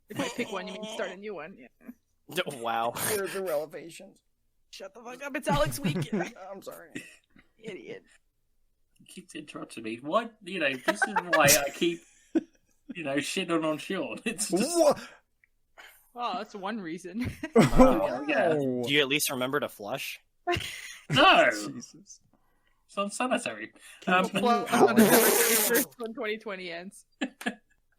If I pick one, you mean start a new one. Yeah. Wow. Here's the revelations. Shut the fuck up, it's Alex Week. I'm sorry. Idiot. You keep interrupting me. What? This is why I keep, shitting on Shaun. It's just... What? Oh, that's one reason. Oh, yeah. Do you at least remember to flush? No! Jesus. It's unsanitary. Well, on December 31st when 2020 ends.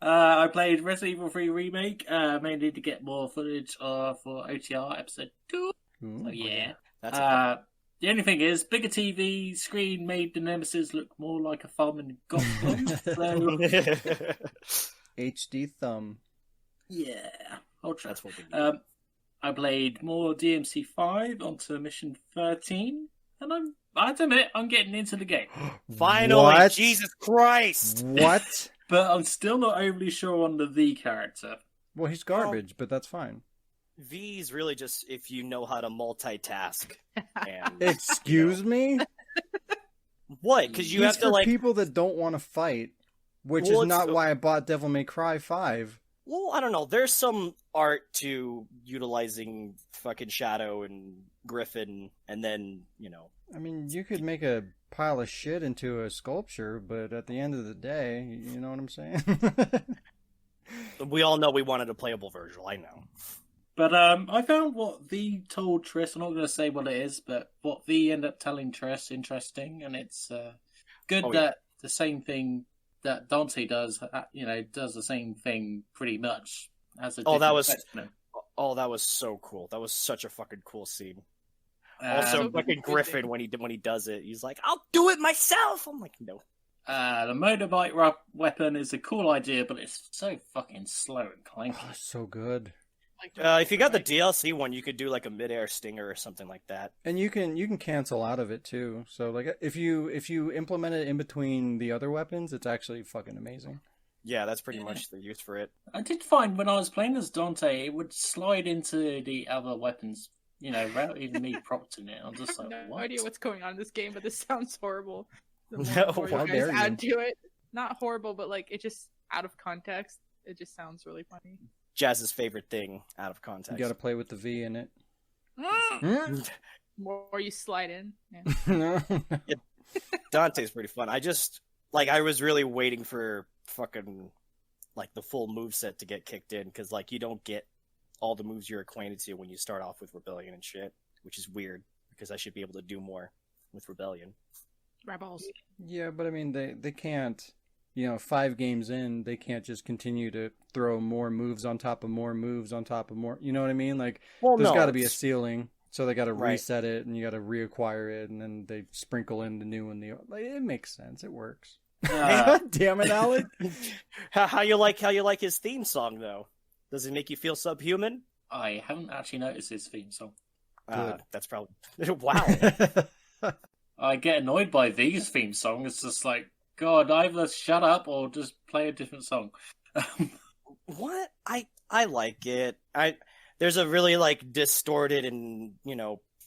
I played Resident Evil 3 Remake, mainly to get more footage for OTR Episode 2. Ooh. So, yeah. That's The only thing is, bigger TV screen made the Nemesis look more like a thumb and got close. So, HD thumb. yeah. Ultra. That's what we need. I played more DMC5 onto Mission 13, and I admit, I'm getting into the game. Finally, What? Jesus Christ! What? But I'm still not overly sure on the V character. Well, he's garbage, but that's fine. V's really just if you know how to multitask. And Excuse me? what? Because you He's have to for like. people that don't want to fight, which Well, is it's not the- why I bought Devil May Cry 5. Well, I don't know. There's some art to utilizing fucking Shadow and Griffin, and then I mean, you could make a pile of shit into a sculpture, but at the end of the day, you know what I'm saying? we all know we wanted a playable Virgil. I know. But I found what V told Triss, I'm not going to say what it is, but what V ended up telling Triss interesting, and it's good Oh, that the same thing that Dante does, does the same thing pretty much as a Oh, that different was- specimen. Oh, that was so cool. That was such a fucking cool scene. Um, Also, So fucking good Griffin thing. when he does it, he's like, "I'll do it myself." I'm like, "No." the motorbike weapon is a cool idea, but it's so fucking slow and clanky. Oh, so good. If you got the DLC one, you could do like a midair stinger or something like that. And you can cancel out of it too. So like if you implement it in between the other weapons, it's actually fucking amazing. Yeah, that's pretty much the use for it. I did find when I was playing as Dante, it would slide into the other weapons, without even me prompting it. I'm just like, No what? idea what's going on in this game, but this sounds horrible. The No, more how you dare guys you. add to it. Not horrible, but like it just out of context. It just sounds really funny. Jazz's favorite thing out of You context. got to play with the V in it. More you slide in. Yeah. Dante's pretty fun. I was really waiting for fucking like the full moveset to get kicked in because like you don't get all the moves you're acquainted to when you start off with Rebellion and shit, which is weird because I should be able to do more with Rebellion. Rebels. Yeah, but I mean they can't. 5 games in, they can't just continue to throw more moves on top of more moves on top of more. You know what I mean? Like Well, there's no, got to be a it's- ceiling, so they got to Right. reset it, and you got to reacquire it, and then they sprinkle in the new and the. Like, it makes sense. It works. God damn it, Alec! how you like his theme song though? Does it make you feel subhuman? I haven't actually noticed his theme song. Good. That's probably wow. I get annoyed by V's theme song. It's just like, God, either shut up or just play a different song. What? I like it. There's a really like distorted and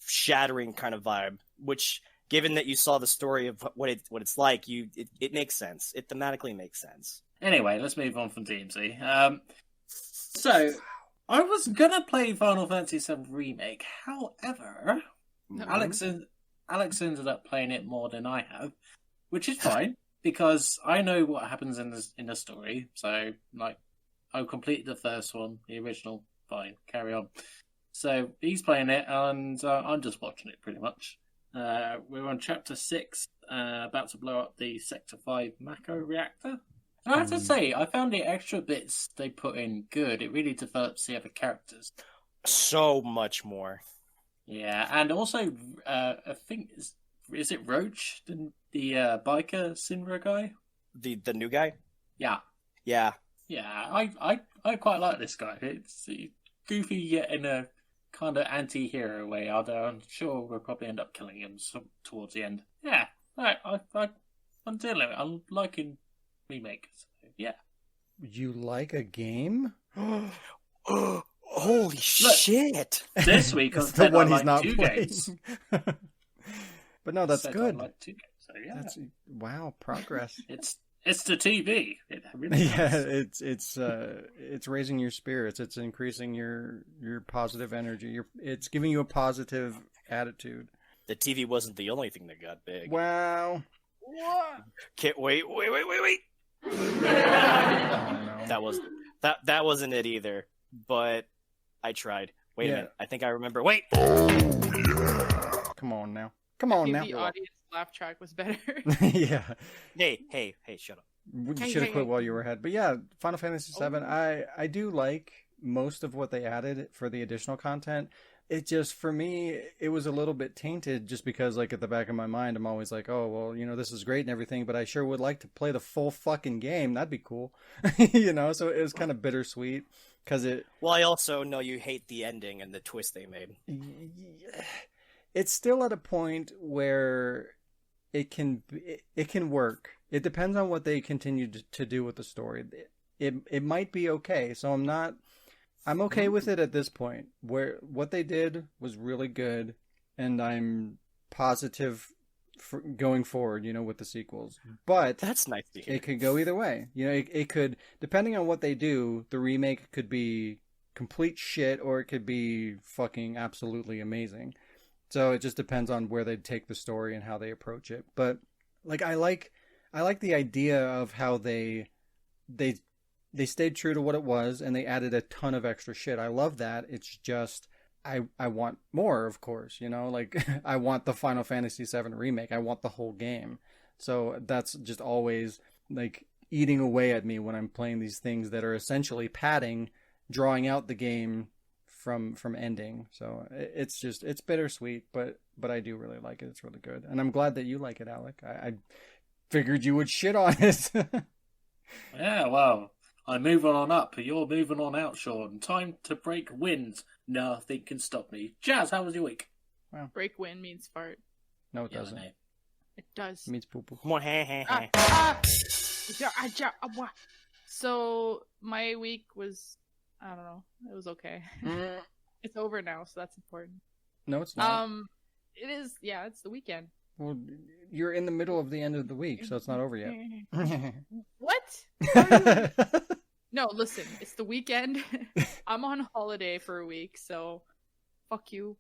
shattering kind of vibe, which given that you saw the story of what it's like, it makes sense. It thematically makes sense. Anyway, let's move on from DMC. So, I was gonna play Final Fantasy VII Remake. However, No. Alex ended up playing it more than I have, which is fine because I know what happens in the story. So, like, I'll complete the first one, the original. Fine, carry on. So he's playing it, and I'm just watching it pretty much. We're on chapter 6, about to blow up the Sector 5 Mako reactor. And I have to say, I found the extra bits they put in good. It really develops the other characters. So much more. Yeah, and also, I think is it Roach, the biker Sinra guy? The new guy? Yeah, Yeah. yeah. I quite like this guy. It's goofy yet in a kind of anti-hero way, although I'm sure we'll probably end up killing him towards the end. Yeah, I'm dealing with it. I'm liking remake. So, yeah. You like a game? Holy shit! This week It's I've the said one I he's like not 2 playing. games. But no, that's Said good. I like 2 games. So yeah, Wow, progress. it's the TV. It really Yeah, does. it's raising your spirits. It's increasing your positive energy. It's giving you a positive attitude. The TV wasn't the only thing that got big. Wow. What? Can't wait. Oh, no. That wasn't it either. But I tried. Wait a minute. I think I remember. Wait. Come on now. Come on now. The audience laugh track was better. Yeah. Hey, shut up. You Hey, should have hey, quit hey. while you were ahead. But yeah, Final Fantasy VII, I do like most of what they added for the additional content. It just, for me, it was a little bit tainted just because, like, at the back of my mind, I'm always like, oh, well, you know, this is great and everything, but I sure would like to play the full fucking game. That'd be cool. You know, so it was kind of bittersweet because it... Well, I also know you hate the ending and the twist they made. It's still at a point where it can work. It depends on what they continue to do with the story. It might be okay. So I'm okay with it at this point. Where what they did was really good, and I'm positive for going forward. You know, with the sequels. But That's nice to hear. it could go either way. You know, it could, depending on what they do, the remake could be complete shit, or it could be fucking absolutely amazing. So it just depends on where they take the story and how they approach it. But like I like the idea of how they stayed true to what it was and they added a ton of extra shit. I love that. It's just I want more, of course, you know, like I want the Final Fantasy VII remake. I want the whole game. So that's just always like eating away at me when I'm playing these things that are essentially padding, drawing out the game from ending. So it's bittersweet, but I do really like it. It's really good. And I'm glad that you like it, Alec. I figured you would shit on it. Yeah, well, I'm moving on up, but you're moving on out, Sean. Time to break winds. Nothing can stop me. Jazz, how was your week? Break wind means fart. No, it Yeah, I doesn't. know. It does. It means poo poo. So my week was, I don't know, it was okay. It's over now, so that's important. No, it's not. It is. Yeah, it's the weekend. Well, you're in the middle of the end of the week, so it's not over yet. What? No, listen, it's the weekend. I'm on holiday for a week, so fuck you.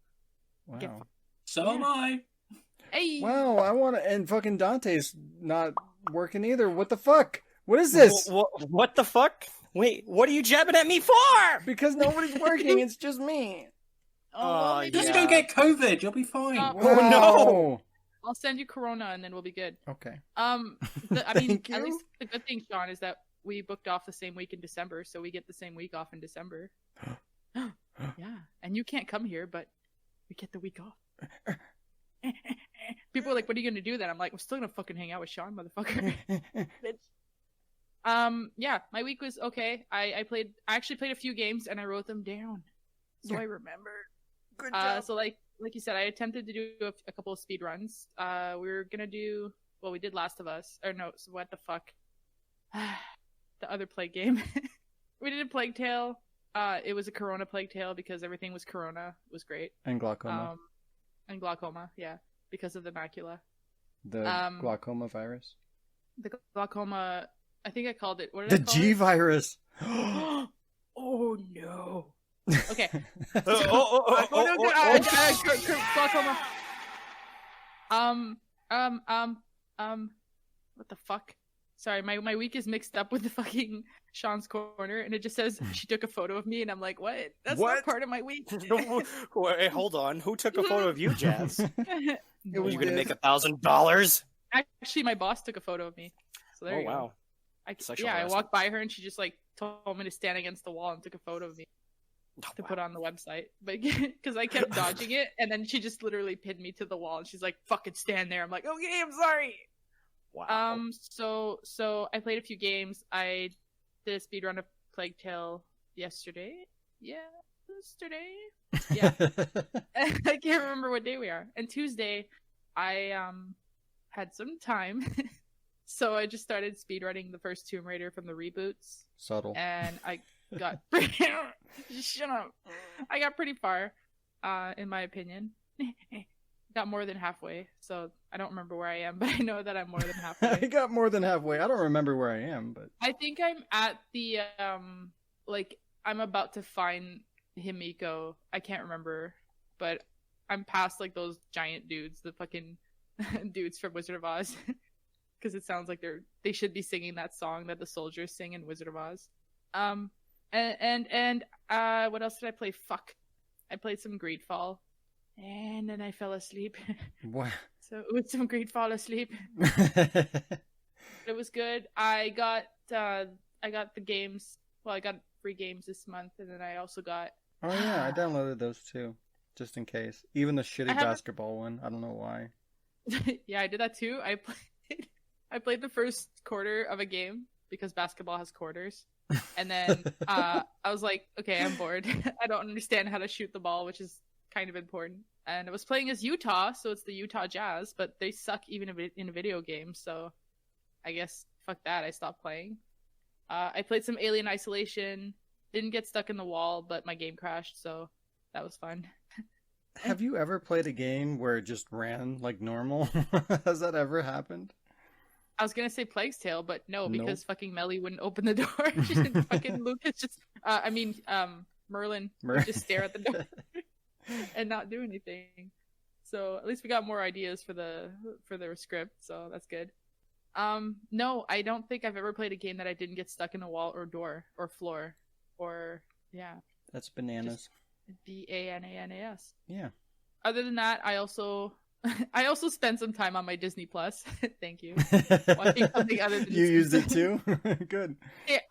Get Wow. So am I. Hey. Wow, I want to, and fucking Dante's not working either. What the fuck? What is this? What the fuck? Wait, what are you jabbing at me for? Because nobody's working, it's just me. Oh, maybe Just Yeah. go get COVID. You'll be fine. Oh, Wow. I'll send you Corona, and then we'll be good. Okay. I mean, Thank at you. least the good thing, Sean, is that we booked off the same week in December, so we get the same week off in December. Yeah, and you can't come here, but we get the week off. People are like, "What are you gonna do then?" I'm like, "I'm still gonna fucking hang out with Sean, motherfucker." Yeah, my week was okay. I actually played a few games and I wrote them down, so I remember. Good job. So like you said, I attempted to do a couple of speed runs. We were gonna do, well, we did Last of Us, or no, so what the fuck? The other Plague game. We did a Plague Tale. It was a Corona Plague Tale because everything was Corona. It was great. And glaucoma. And glaucoma, yeah, because of the macula. The glaucoma virus. The glaucoma, I think I called it. What The did I call G it? virus. Oh no. Okay. Glaucoma. What the fuck? Sorry, my week is mixed up with the fucking Sean's Corner, and it just says she took a photo of me, and I'm like, what? That's What? not part of my week. Wait, hold on. Who took a photo of you, Jazz? It Are was you gonna this. make $1,000? Actually, my boss took a photo of me. So there Oh you go. wow. I Sexual I harassment. walked by her, and she just like told me to stand against the wall and took a photo of me to put on the website, but because I kept dodging it, and then she just literally pinned me to the wall, and she's like, "Fucking stand there." I'm like, "Okay, I'm sorry." Wow. So I played a few games. I did a speedrun of Plague Tale yesterday. Yeah, yesterday. Yeah. I can't remember what day we are. And Tuesday, I had some time, so I just started speedrunning the first Tomb Raider from the reboots. Subtle. And I got shut up. I got pretty far, in my opinion. Got more than halfway, so I don't remember where I am, but I know that I'm more than halfway. I got more than halfway. I don't remember where I am, but I think I'm at the like I'm about to find Himiko. I can't remember, but I'm past like those giant dudes, the fucking dudes from Wizard of Oz, because it sounds like they should be singing that song that the soldiers sing in Wizard of Oz. And what else did I play? Fuck, I played some Greedfall, and then I fell asleep. wow. So with some Greedfall asleep. It was good. I got the games. Well, I got free games this month, and then I also got. Oh yeah, I downloaded those too, just in case. Even the shitty basketball one. I don't know why. Yeah, I did that too. I played the first quarter of a game because basketball has quarters, and then I was like, okay, I'm bored. I don't understand how to shoot the ball, which is kind of important. And I was playing as Utah, so it's the Utah Jazz, but they suck even in video games. So I guess fuck that. I stopped playing. I played some Alien Isolation. Didn't get stuck in the wall, but my game crashed, so that was fun. Have you ever played a game where it just ran like normal? Has that ever happened? I was gonna say Plague's Tale, but no, because Nope. fucking Melly wouldn't open the door. Fucking Lucas just, Merlin would just stare at the door and not do anything. So at least we got more ideas for the script, so that's good. No, I don't think I've ever played a game that I didn't get stuck in a wall or door or floor or yeah. That's bananas. BANANAS. Yeah. Other than that, I also spent some time on my Disney Plus. Thank you. Watching something other than You used it Simpsons. too? Good.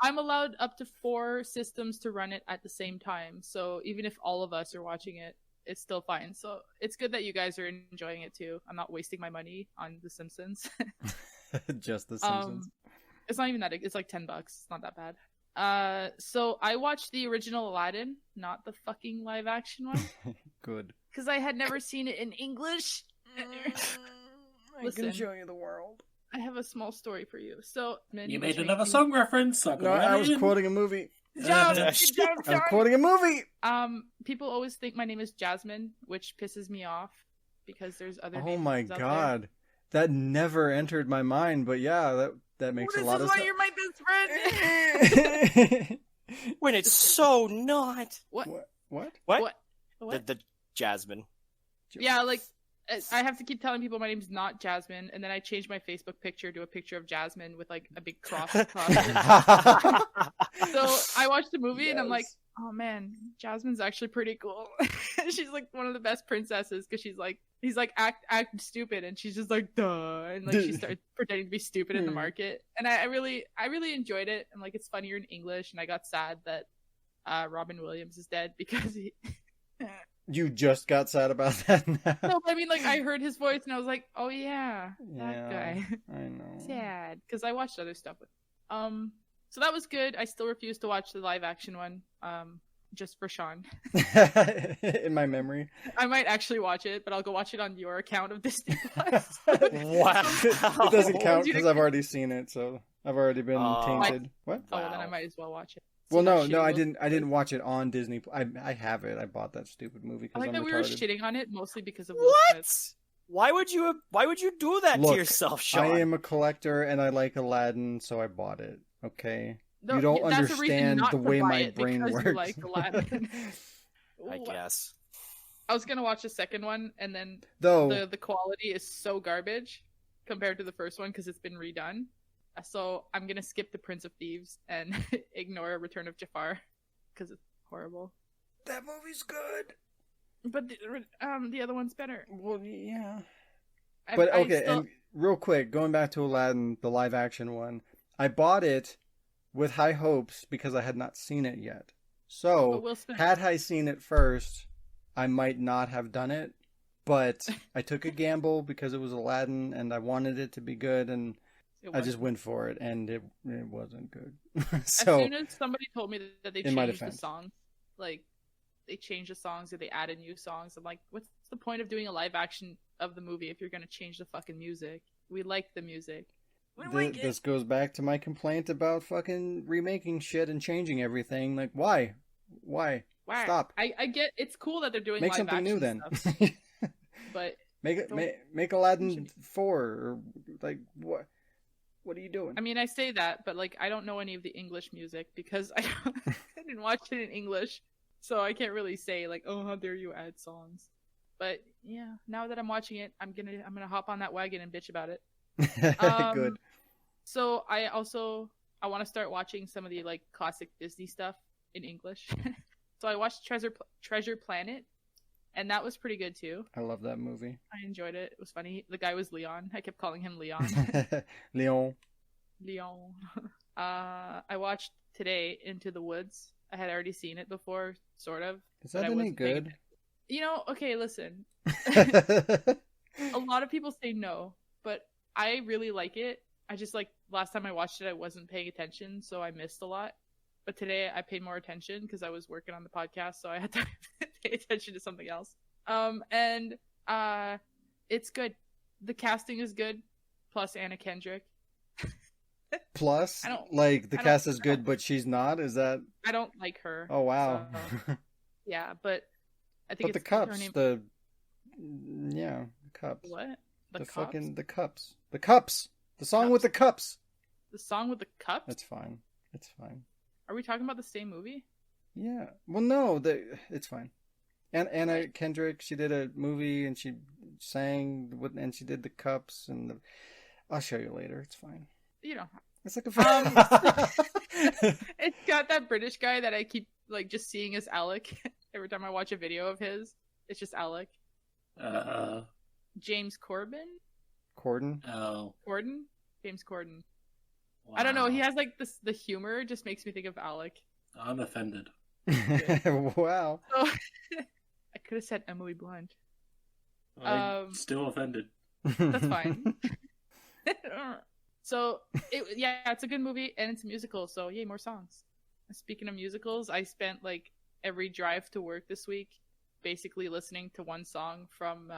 I'm allowed up to 4 systems to run it at the same time. So even if all of us are watching it, it's still fine. So it's good that you guys are enjoying it too. I'm not wasting my money on The Simpsons. Just The Simpsons. It's not even that. It's like $10. It's not that bad. So I watched the original Aladdin, not the fucking live action one, Good. because I had never seen it in English. I Listen. can show you the world. I have a small story for you. So You made another song reference. No, I was quoting a movie. Good job, I Sean. was quoting a movie. People always think my name is Jasmine, which pisses me off because there's other names. Oh my out there. god. That never entered my mind, but yeah, that makes a lot of This is why sense. you're my best friend. When it's so not. What? What? What? The Jasmine. Yeah, like I have to keep telling people my name's not Jasmine, and then I changed my Facebook picture to a picture of Jasmine with like a big cross across it. So I watched the movie and I'm like, oh man, Jasmine's actually pretty cool. She's like one of the best princesses because he's like act stupid, and she's just like duh, and like she starts pretending to be stupid in the market, and I really enjoyed it, and like it's funnier in English, and I got sad that Robin Williams is dead because he. You just got sad about that now? No, but I mean, like, I heard his voice and I was like, oh yeah, that guy. I know. Sad. Because I watched other stuff with so that was good. I still refuse to watch the live action one, just for Sean. In my memory. I might actually watch it, but I'll go watch it on your account of Disney Plus. Wow. It doesn't count because I've already seen it, so I've already been tainted. What? Oh, well, then I might as well watch it. Well, See how no, shitty I it didn't. I didn't is. watch it on Disney. I have it. I bought that stupid movie I because like I'm that we retarded. were shitting on it mostly because of Will What? Smith. Why would you do that Look, to yourself, Sean? I am a collector and I like Aladdin, so I bought it. Okay, No, you don't that's a reason understand not the to way buy my it, brain because works. you like Aladdin. I guess. I was gonna watch the second one, and then Though the quality is so garbage compared to the first one because it's been redone. So I'm gonna skip the Prince of Thieves and ignore Return of Jafar because it's horrible. that movie's good. But the other one's better. Well, yeah. I- But I okay, still- and real quick, going back to Aladdin, the live action one, I bought it with high hopes because I had not seen it yet. but So, Will Smith. had I seen it first, I might not have done it. But I took a gamble because it was Aladdin and I wanted it to be good, and It I was. just went for it, and it wasn't good. As So, soon as somebody told me that they in my changed the defense. song, like they change the songs or they added new songs. I'm like, what's the point of doing a live action of the movie if you're gonna change the fucking music? We like the music. This goes back to my complaint about fucking remaking shit and changing everything. Like, why? Why? Stop. I get it's cool that they're doing Make live something action new then. stuff, but make Aladdin 4 or like what? What are you doing? I mean, I say that, but like I don't know any of the English music because I didn't watch it in English, so I can't really say like, oh, how dare you add songs. But yeah, now that I'm watching it, I'm gonna hop on that wagon and bitch about it. Good. So I want to start watching some of the like classic Disney stuff in English. So I watched Treasure Planet, and that was pretty good too. I love that movie. I enjoyed it. It was funny. The guy was Leon. I kept calling him Leon. Leon. I watched today Into the Woods. I had already seen it before, sort of. Is that any good? Okay, listen. A lot of people say no, but I really like it. I just like last time I watched it, I wasn't paying attention, so I missed a lot. But today I paid more attention because I was working on the podcast, so I had to pay attention to something else. And it's good. The casting is good, plus Anna Kendrick. Plus, like the cast is good, but she's not. Is that? I don't like her. Oh wow. So, yeah, but I think but it's the cups, her name. the cups. What? The fucking the cups. The cups. The song with the cups. The song with the cups. It's fine. It's fine. Are we talking about the same movie? Yeah. Well, no. It's fine. And Anna Kendrick, she did a movie and she sang and she did the cups and I'll show you later. It's fine. You know. It's like it's got that British guy that I keep like just seeing as Alec every time I watch a video of his. It's just Alec. James Corden. Oh. Corden? James Corden. Wow. I don't know. He has like this. The humor just makes me think of Alec. I'm offended. Wow. So, I could have said Emily Blunt. I'm still offended. That's fine. So, it's a good movie and it's a musical. So, yay, more songs. Speaking of musicals, I spent like every drive to work this week basically listening to one song from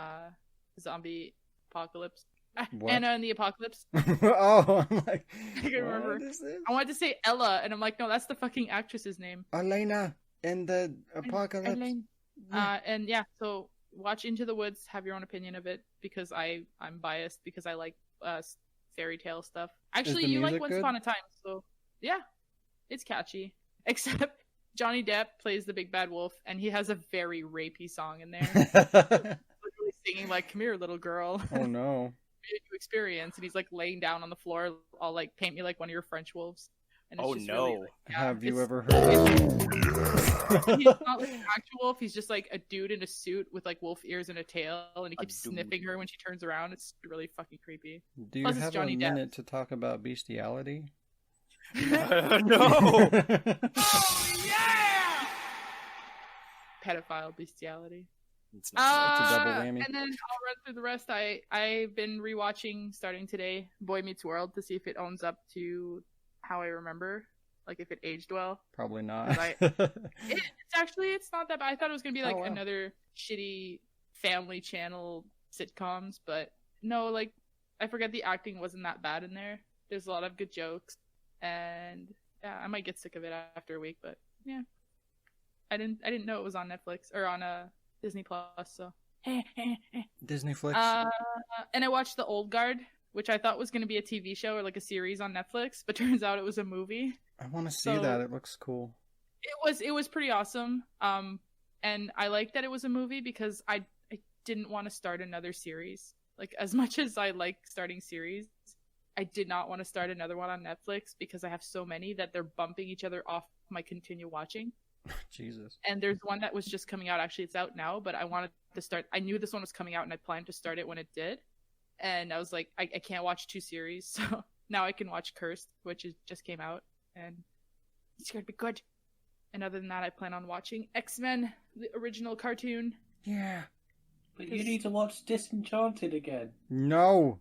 Zombie Apocalypse. What? Anna and the Apocalypse. Oh, I'm like, I can remember. What is this? I wanted to say Ella, and I'm like, no, that's the fucking actress's name. Elena and the Apocalypse. Elaine. And yeah, so watch Into the Woods, have your own opinion of it, because I'm biased because I like fairy tale stuff. Actually, you like Once Upon a Time, so yeah, it's catchy. Except Johnny Depp plays the big bad wolf, and he has a very rapey song in there. Literally singing like, "Come here, little girl." Oh no. New experience, and he's like laying down on the floor, all like, paint me like one of your French wolves. And it's Oh just no! really, like, Have you ever heard? He's not like an actual wolf. He's just like a dude in a suit with like wolf ears and a tail, and he keeps sniffing her when she turns around. It's really fucking creepy. Do you Plus, have Johnny a Depp. minute to talk about bestiality? No! Pedophile bestiality. It's not It's a double whammy. And then I'll run through the rest. I've been rewatching starting today Boy Meets World to see if it owns up to how I remember, like if it aged well. Probably not. It's not that bad. I thought it was gonna be like Oh, wow. another shitty Family Channel sitcoms, but no, like I forget the acting wasn't that bad in there. There's a lot of good jokes, and yeah, I might get sick of it after a week, but yeah, I didn't know it was on Netflix or on Disney Plus, so. Disney Flicks. And I watched The Old Guard, which I thought was going to be a TV show or like a series on Netflix, but turns out it was a movie. I want to see that. It looks cool. It was pretty awesome. And I liked that it was a movie because I didn't want to start another series. Like, as much as I like starting series, I did not want to start another one on Netflix because I have so many that they're bumping each other off my continue watching. Jesus. And there's one that was just coming out. Actually, it's out now, but I wanted to start. I knew this one was coming out, and I planned to start it when it did. And I was like, I can't watch two series, so now I can watch Cursed, which just came out, and it's gonna be good. And other than that, I plan on watching X-Men, the original cartoon. Yeah. But you need to watch Disenchanted again. No.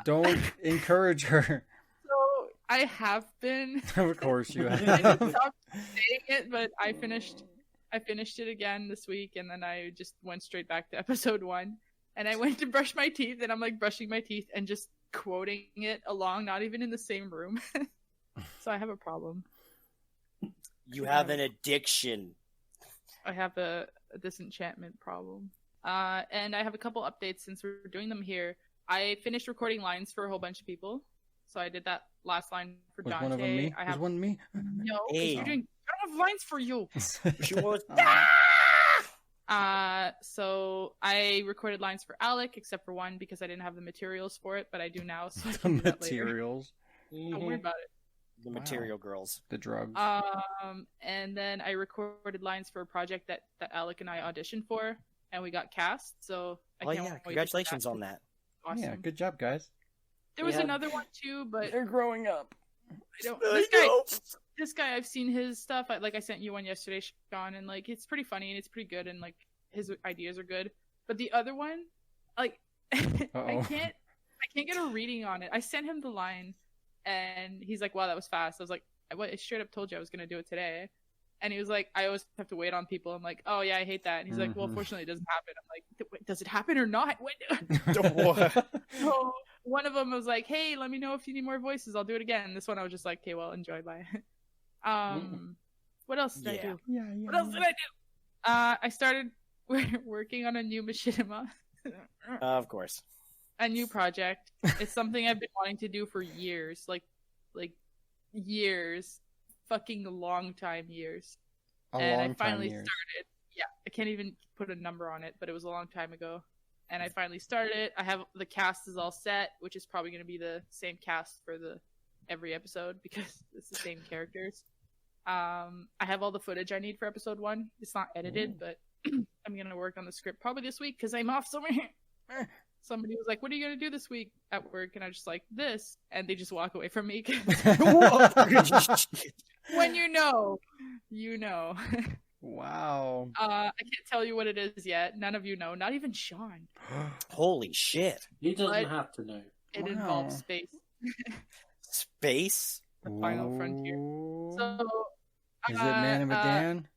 Don't encourage her. So I have been. Of course you I have. stopped saying it, but I finished I finished it again this week, and then I just went straight back to episode 1. And I went to brush my teeth, and I'm like brushing my teeth and just quoting it along, not even in the same room. So I have a problem. You have an addiction. I have a disenchantment problem. And I have a couple updates since we're doing them here. I finished recording lines for a whole bunch of people. So I did that last line for Was Dante. one of them me? I have Was one me? no. 'Cause Hey. you're doing. I don't have lines for you. She was. So I recorded lines for Alec, except for one because I didn't have the materials for it, but I do now. So I The can do that later. materials, Don't worry about it. The material girls. the drugs. And then I recorded lines for a project that Alec and I auditioned for, and we got cast. So I Oh can't yeah, wait to congratulations do on that. Awesome. Yeah, good job, guys. There was Yeah. another one too, but They're growing up. I don't. I know. This guy, I've seen his stuff. I sent you one yesterday, Shaun, and like it's pretty funny and it's pretty good, and like his ideas are good. But the other one, like, I Uh-oh. can't get a reading on it. I sent him the line, and he's like, "Wow, that was fast." I was like, I straight up told you I was gonna do it today. And he was like, I always have to wait on people. I'm like, oh yeah, I hate that. And he's like, well, Mhm. fortunately, it doesn't happen. I'm like, "Wait, does it happen or not?" So one of them was like, hey, let me know if you need more voices. I'll do it again. This one I was just like, okay, well, enjoy, bye. What else did I do? Yeah. What else did I do? I started working on a new machinima, Of course. a new project. It's something I've been wanting to do for years, like years, fucking long time years. And I finally started. Yeah, I can't even put a number on it, but it was a long time ago. And I finally started it. I have the cast is all set, which is probably going to be the same cast for every episode because it's the same characters. I have all the footage I need for episode 1. It's not edited, but I'm going to work on the script probably this week because I'm off somewhere. Somebody was like, what are you going to do this week at work? And I was just like, this. And they just walk away from me. When you know, you know. Wow. I can't tell you what it is yet. None of you know. Not even Shaun. Holy shit. He doesn't What? have to know. It Wow. involves space. Space? The final frontier. Ooh. So, Is it Man of Medan?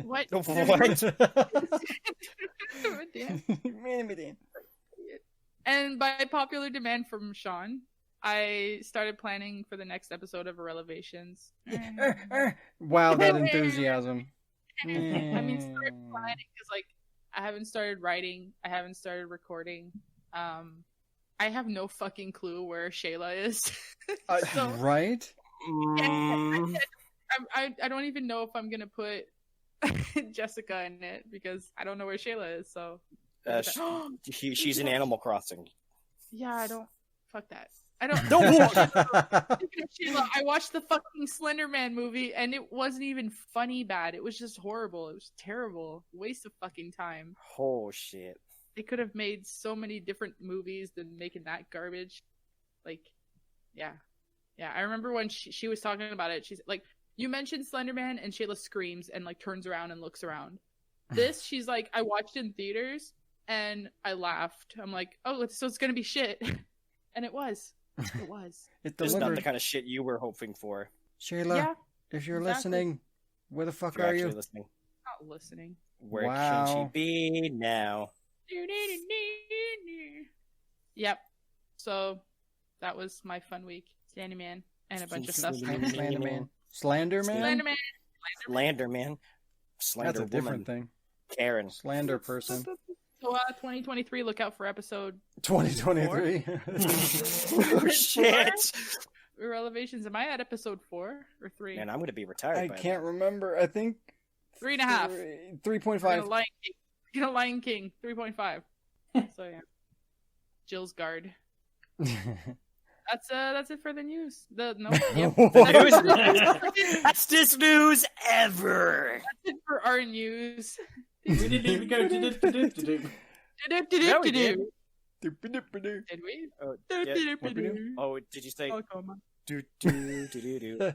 what? What? Man of Medan. And by popular demand from Shaun, I started planning for the next episode of Relevations. Wow, that enthusiasm. I mean, start planning because, like, I haven't started writing. I haven't started recording. I have no fucking clue where Shayla is. So, Right? I don't even know if I'm gonna put Jessica in it because I don't know where Shayla is. So She's in Animal Crossing. yeah, I don't. Fuck that. I don't. Speaking of Sheila, I watched the fucking Slender Man movie and it wasn't even funny bad. It was just horrible. It was terrible. Waste of fucking time. Oh shit. They could have made so many different movies than making that garbage. Like, yeah. Yeah, I remember when she was talking about it. She's like, you mentioned Slender Man and Shayla screams and like turns around and looks around. This, she's like, I watched it in theaters and I laughed. I'm like, oh, so it's gonna be shit. And it was. It was. It It's not delivered. the kind of shit you were hoping for. Shayla, Yeah, if you're exactly. listening, where the fuck If you're are actually you? listening. not listening. Where Wow. can she be now? Yep. So that was my fun week. Slenderman and a bunch of stuff. Slenderman. Slenderman? Slenderman. Slander man. Slander That's a different woman. thing. Karen. Slander person. So 2023, look out for episode 2023. Oh shit. Relevations. Am I at episode 4 or 3? Man, I'm gonna be retired. I by can't remember. I think 3.5. 3.5. Get a Lion King 3.5. So yeah. Jill's guard. That's it for the news. That's this news ever. That's it for our news. We didn't even go to Yeah, we did. Did we? Oh, yeah. Oh, did you say? Oh, come on. Do, do, do, do, do.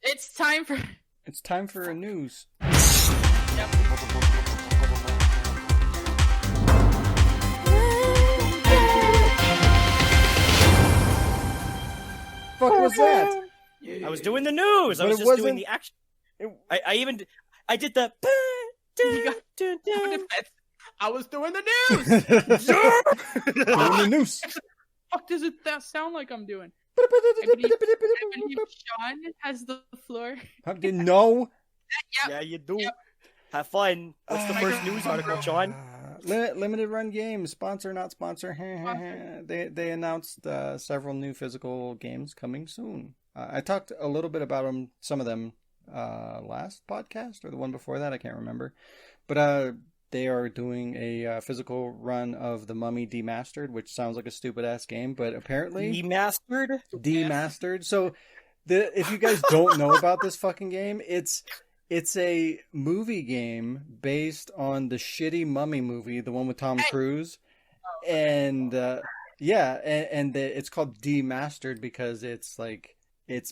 It's time for. It's time for a news. Fuck was that? I was doing the news. I But was it just doing wasn't- the action. I did the. You got- I was doing the news. Doing the noose. Fuck does it that sound like I'm doing? I believe Sean has the floor. I didn't know. Yeah, you do. Yep. Have fun. What's the first news article, Sean? Limited Run Games, sponsor not sponsor. They announced several new physical games coming soon. I talked a little bit about them, some of them, last podcast or the one before that. I can't remember, but they are doing a physical run of The Mummy Demastered, which sounds like a stupid ass game, but apparently demastered. So if you guys don't know about this fucking game, it's a movie game based on the shitty Mummy movie, the one with Tom Cruise. And it's called Demastered because it's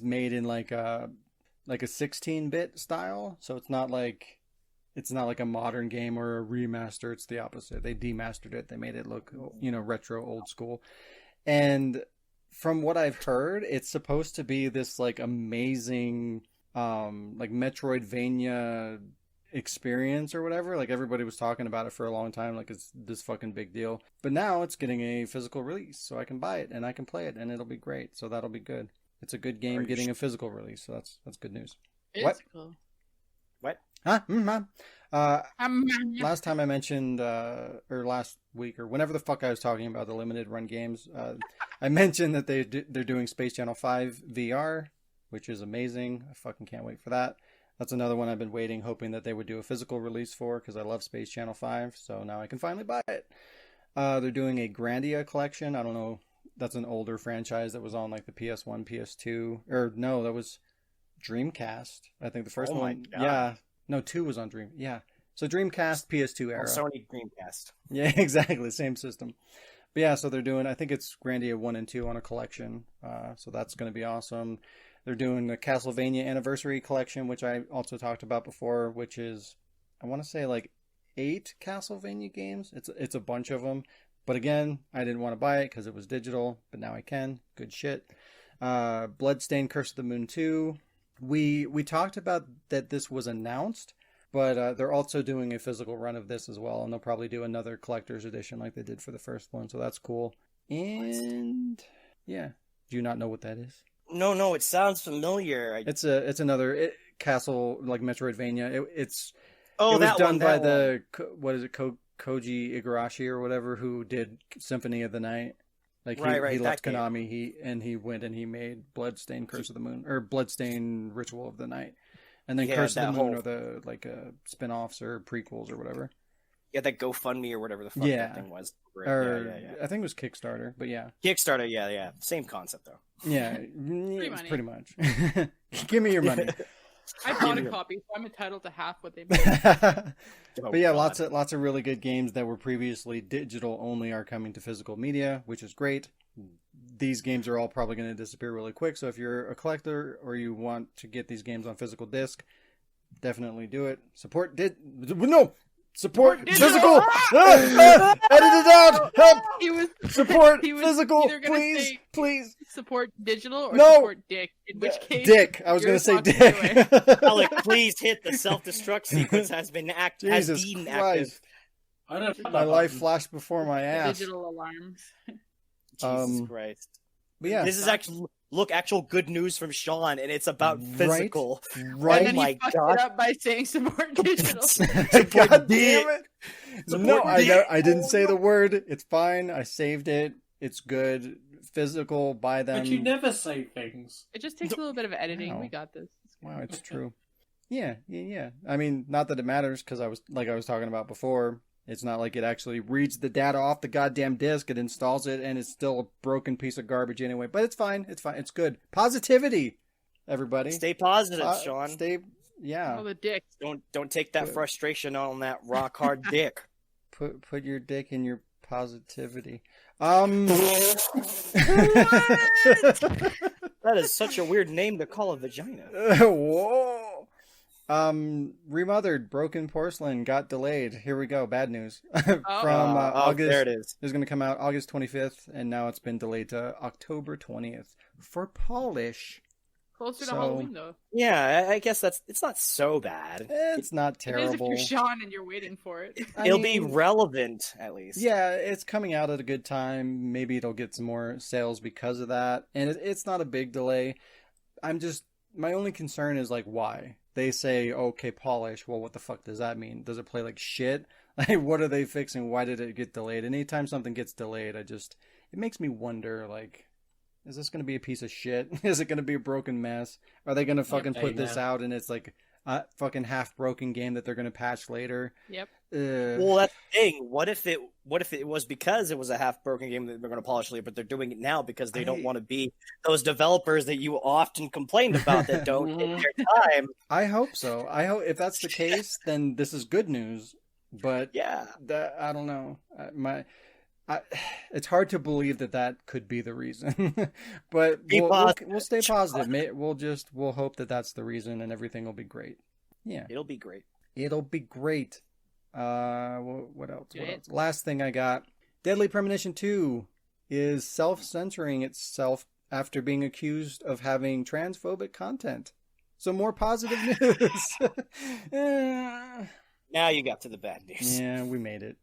made in like a 16-bit style. So it's not like a modern game or a remaster. It's the opposite. They demastered it. They made it look, retro, old school. And from what I've heard, it's supposed to be this like amazing like Metroidvania experience or whatever. Like everybody was talking about it for a long time, like it's this fucking big deal. But now it's getting a physical release, so I can buy it and I can play it and it'll be great. So that'll be good. It's a good game getting a physical release, so that's good news. Physical. What? Huh? Last time I mentioned, or last week, or whenever the fuck I was talking about the limited run games, I mentioned that they're doing Space Channel 5 VR, which is amazing. I fucking can't wait for that. That's another one I've been waiting, hoping that they would do a physical release for, because I love Space Channel 5, so now I can finally buy it. They're doing a Grandia collection. I don't know. That's an older franchise that was on like the PS1, PS2, or no, that was Dreamcast. I think the first one. God. Yeah. No, 2 was on Dream. Yeah. So Dreamcast, PS2 era. Sony Dreamcast. Yeah, exactly. Same system. But yeah, so they're doing, I think it's Grandia 1 and 2 on a collection. So that's going to be awesome. They're doing the Castlevania Anniversary Collection, which I also talked about before, which is, I want to say like 8 Castlevania games. It's a bunch of them. But again, I didn't want to buy it because it was digital, but now I can. Good shit. Bloodstained Curse of the Moon 2. We talked about that this was announced, but they're also doing a physical run of this as well, and they'll probably do another collector's edition like they did for the first one, so that's cool. And yeah, do you not know what that is? No, it sounds familiar. It's another castle like Metroidvania. It was that done one, by that the Koji Igarashi or whatever, who did Symphony of the Night. Like right, he left that game. Konami, he went and he made Bloodstained Curse of the Moon, or Bloodstained Ritual of the Night, and then Yeah, Curse of the that Moon whole- are the spin-offs or prequels or whatever. Yeah, that GoFundMe or whatever the fuck Yeah. that thing was. Or Yeah. I think it was Kickstarter, but yeah, Kickstarter, yeah. Same concept though. yeah, it's pretty much. Give me your money. I bought a copy, so I'm entitled to half what they made. Oh, But yeah, God. lots of really good games that were previously digital only are coming to physical media, which is great. These games are all probably going to disappear really quick, so if you're a collector or you want to get these games on physical disc, definitely do it. Support physical. Edit it out. Help. He was Support he was physical, either gonna please, say please. support digital or No. support dick. In which case, Dick. I was you're going to say fucked Dick. anyway. Alec, please hit the self-destruct sequence has been Jesus active. Christ. I don't know My that life button. flashed before my ass. Digital alarms. Jesus Christ. But yeah, This is actual good news from Sean, and it's about physical. Right? And then my he fucked God. it up by saying support digital. God damn it! No, dick. I didn't say the word. It's fine. I saved it. It's good. Physical. Buy them. But you never say things. It just takes a little bit of editing. No. We got this. Wow, it's true. Yeah. I mean, not that it matters because I was talking about before. It's not like it actually reads the data off the goddamn disk. It installs it, and it's still a broken piece of garbage anyway. But it's fine. It's fine. It's good. Positivity, everybody. Stay positive, Sean. Yeah. Oh, the dick. Don't take that frustration on that rock hard dick. Put your dick in your positivity. That is such a weird name to call a vagina. Whoa. Remothered Broken Porcelain got delayed. Here we go. Bad news. From August. There it is. It was going to come out August 25th, and now it's been delayed to October 20th for polish. Closer to So- Halloween, though. Yeah, I guess it's not so bad. It's not It is if terrible. you're Shaun and you're waiting for it. It'll be relevant, at least. Yeah, it's coming out at a good time. Maybe it'll get some more sales because of that. And it's not a big delay. My only concern is like, why? They say, okay, polish. Well, what the fuck does that mean? Does it play like shit? Like, what are they fixing? Why did it get delayed? Anytime something gets delayed, it makes me wonder, like, is this going to be a piece of shit? Is it going to be a broken mess? Are they going to fucking put this out and it's like a fucking half broken game that they're going to patch later? Yep. Well, that's the thing. What if it was because it was a half broken game that they're going to polish later, but they're doing it now because they don't want to be those developers that you often complained about that don't get their time. I hope so. I hope if that's the case, then this is good news. But yeah, I don't know. It's hard to believe that could be the reason. But we'll stay positive. We'll hope that that's the reason, and everything will be great. Yeah, it'll be great. It'll be great. What else? Last thing I got. Deadly Premonition 2 is self-censoring itself after being accused of having transphobic content. So more positive news. Now you got to the bad news. Yeah, we made it.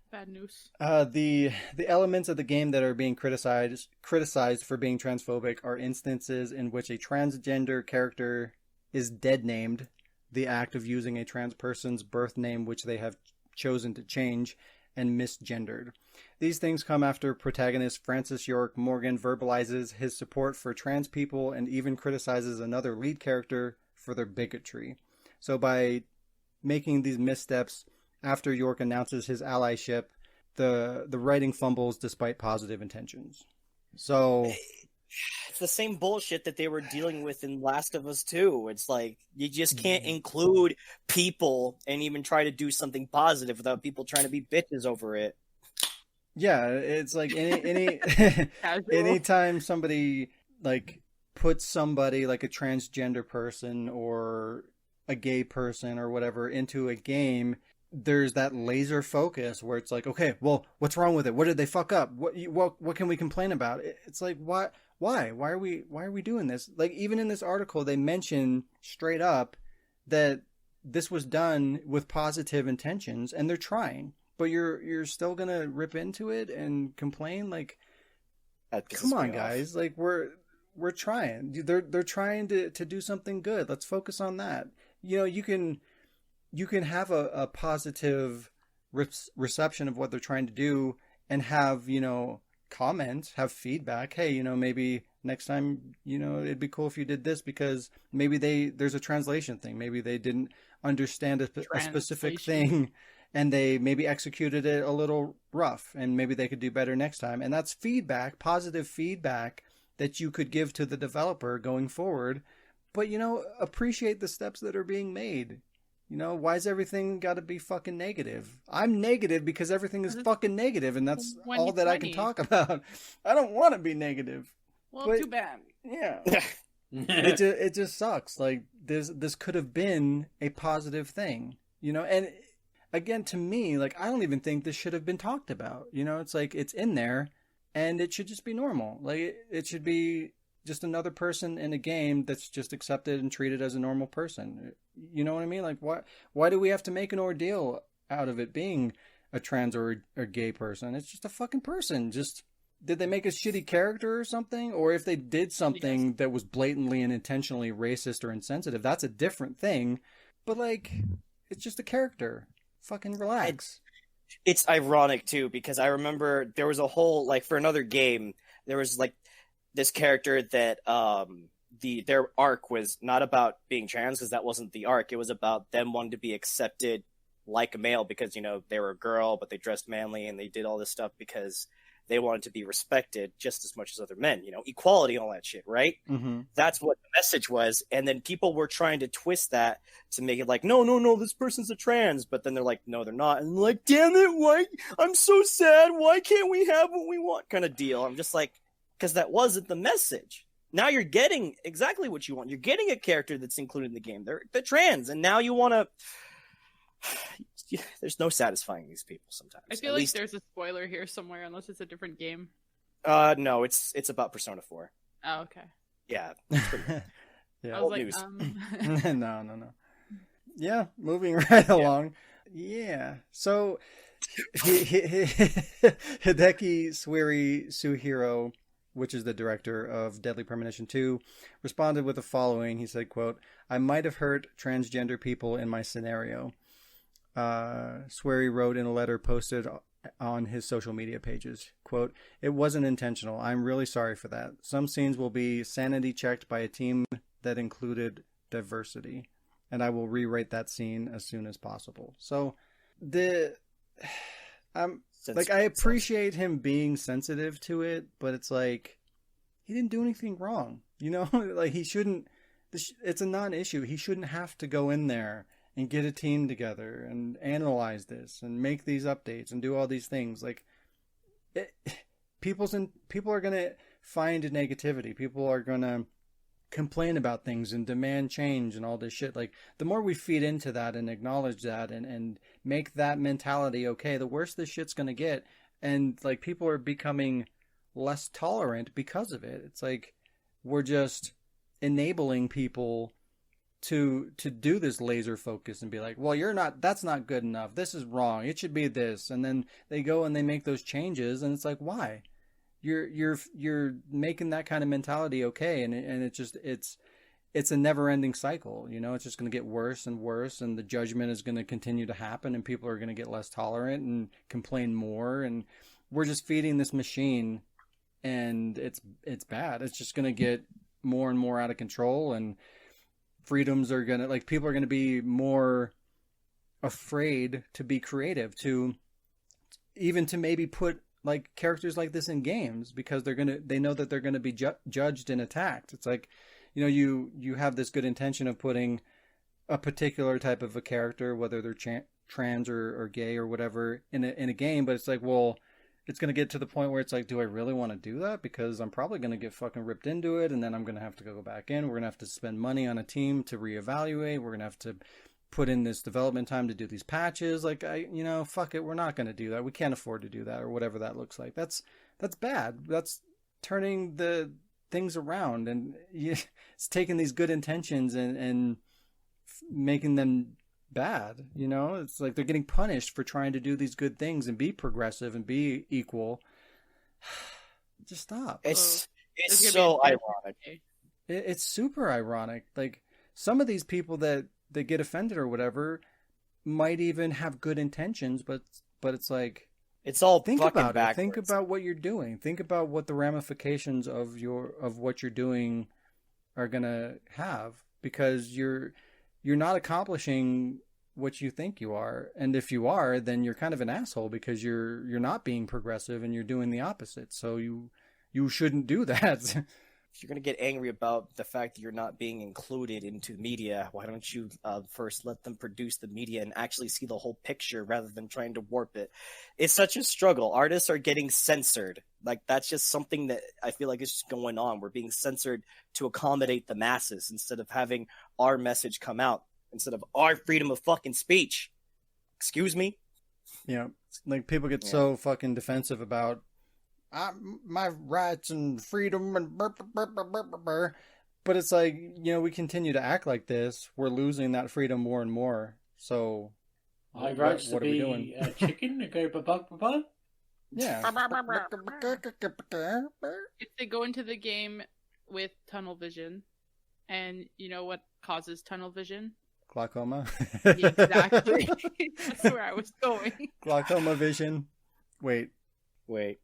Bad news. The elements of the game that are being criticized for being transphobic are instances in which a transgender character is dead named, the act of using a trans person's birth name which they have chosen to change, and misgendered. These things come after protagonist Francis York Morgan verbalizes his support for trans people and even criticizes another lead character for their bigotry. So by making these missteps after York announces his allyship, the writing fumbles despite positive intentions. So it's the same bullshit that they were dealing with in Last of Us 2. It's like you just can't include people and even try to do something positive without people trying to be bitches over it. Yeah, it's like any anytime somebody like puts somebody like a transgender person or a gay person or whatever into a game, there's that laser focus where it's like, okay, well, what's wrong with it? What did they fuck up? What can we complain about? It's like, why are we doing this? Like, even in this article, they mention straight up that this was done with positive intentions and they're trying, but you're still gonna rip into it and complain. Like, come on, guys. Like, we're trying. They're trying to do something good. Let's focus on that. You know, you can have a positive reception of what they're trying to do and have, you know, comments, have feedback. Hey, you know, maybe next time, you know, it'd be cool if you did this because maybe there's a translation thing. Maybe they didn't understand a specific thing and they maybe executed it a little rough and maybe they could do better next time. And that's feedback, positive feedback that you could give to the developer going forward. But, you know, appreciate the steps that are being made. You know, why's everything got to be fucking negative? I'm negative because everything is fucking negative, and that's all that I can talk about. I don't want to be negative. Well, but, too bad. Yeah. it just sucks. Like, this could have been a positive thing, you know? And again, to me, like, I don't even think this should have been talked about. You know, it's like, it's in there, and it should just be normal. Like, it should be just another person in a game that's just accepted and treated as a normal person. You know what I mean? Like, why do we have to make an ordeal out of it being a trans or gay person? It's just a fucking person. Just, did they make a shitty character or something? Or if they did something that was blatantly and intentionally racist or insensitive, that's a different thing. But, like, it's just a character. Fucking relax. It's ironic, too, because I remember there was a whole, like, for another game, there was, like, this character that their arc was not about being trans, because that wasn't the arc. It was about them wanting to be accepted like a male because, you know, they were a girl, but they dressed manly and they did all this stuff because they wanted to be respected just as much as other men, you know, equality, all that shit, right? Mm-hmm. That's what the message was. And then people were trying to twist that to make it like, no, this person's a trans. But then they're like, no, they're not. And they're like, damn it, why? I'm so sad. Why can't we have what we want? Kind of deal. I'm just like, because that wasn't the message. Now you're getting exactly what you want. You're getting a character that's included in the game. They're trans, and now you want to... There's no satisfying these people sometimes. I feel like there's a spoiler here somewhere, unless it's a different game. No, it's about Persona 4. Oh, okay. Yeah. I Yeah. was like, news. No. Yeah, moving right along. Yeah. So Hideki Suihiro, which is the director of Deadly Premonition 2, responded with the following. He said, quote, "I might have hurt transgender people in my scenario." Swery wrote in a letter posted on his social media pages, quote, "It wasn't intentional. I'm really sorry for that. Some scenes will be sanity checked by a team that included diversity, and I will rewrite that scene as soon as possible." So I appreciate him being sensitive to it, but it's like he didn't do anything wrong, like he shouldn't. It's a non-issue. He shouldn't have to go in there and get a team together and analyze this and make these updates and do all these things. Like, people are gonna find negativity. People are gonna complain about things and demand change and all this shit. Like, the more we feed into that and acknowledge that and make that mentality okay, the worse this shit's gonna get. And like, people are becoming less tolerant because of it. It's like we're just enabling people to do this laser focus and be like, well, that's not good enough, this is wrong, it should be this, and then they go and they make those changes, and it's like, why? You're making that kind of mentality okay, and it's a never-ending cycle. It's just going to get worse and worse, and the judgment is going to continue to happen, and people are going to get less tolerant and complain more, and we're just feeding this machine, and it's bad. It's just going to get more and more out of control, and freedoms are going to, like, people are going to be more afraid to be creative, to even to maybe put like characters like this in games, because they know that they're going to be judged and attacked. It's like, you have this good intention of putting a particular type of a character, whether they're trans or gay or whatever, in a game, but it's like, well, it's going to get to the point where it's like, do I really want to do that? Because I'm probably going to get fucking ripped into it, and then I'm going to have to go back in. We're going to have to spend money on a team to reevaluate. We're going to have to put in this development time to do these patches. Like, fuck it. We're not going to do that. We can't afford to do that, or whatever that looks like. That's bad. That's turning the things around, and it's taking these good intentions and making them bad. It's like they're getting punished for trying to do these good things and be progressive and be equal. Just stop. It's so ironic. It's super ironic. Like, some of these people that get offended or whatever might even have good intentions, but it's like, it's all think fucking about backwards. it. Think about what you're doing. Think about what the ramifications of what you're doing are gonna have, because you're not accomplishing what you think you are. And if you are, then you're kind of an asshole, because you're not being progressive and you're doing the opposite. So you shouldn't do that. If you're going to get angry about the fact that you're not being included into media, why don't you first let them produce the media and actually see the whole picture rather than trying to warp it? It's such a struggle. Artists are getting censored. Like, that's just something that I feel like is just going on. We're being censored to accommodate the masses instead of having our message come out, instead of our freedom of fucking speech. Excuse me? Like, people get so fucking defensive about my rights and freedom and but it's like, we continue to act like this, we're losing that freedom more and more. So my rights what to are we be doing? a chicken and go ba. Yeah. If they go into the game with tunnel vision, and you know what causes tunnel vision? Glaucoma. Exactly. That's where I was going. Glaucoma vision. Wait. What?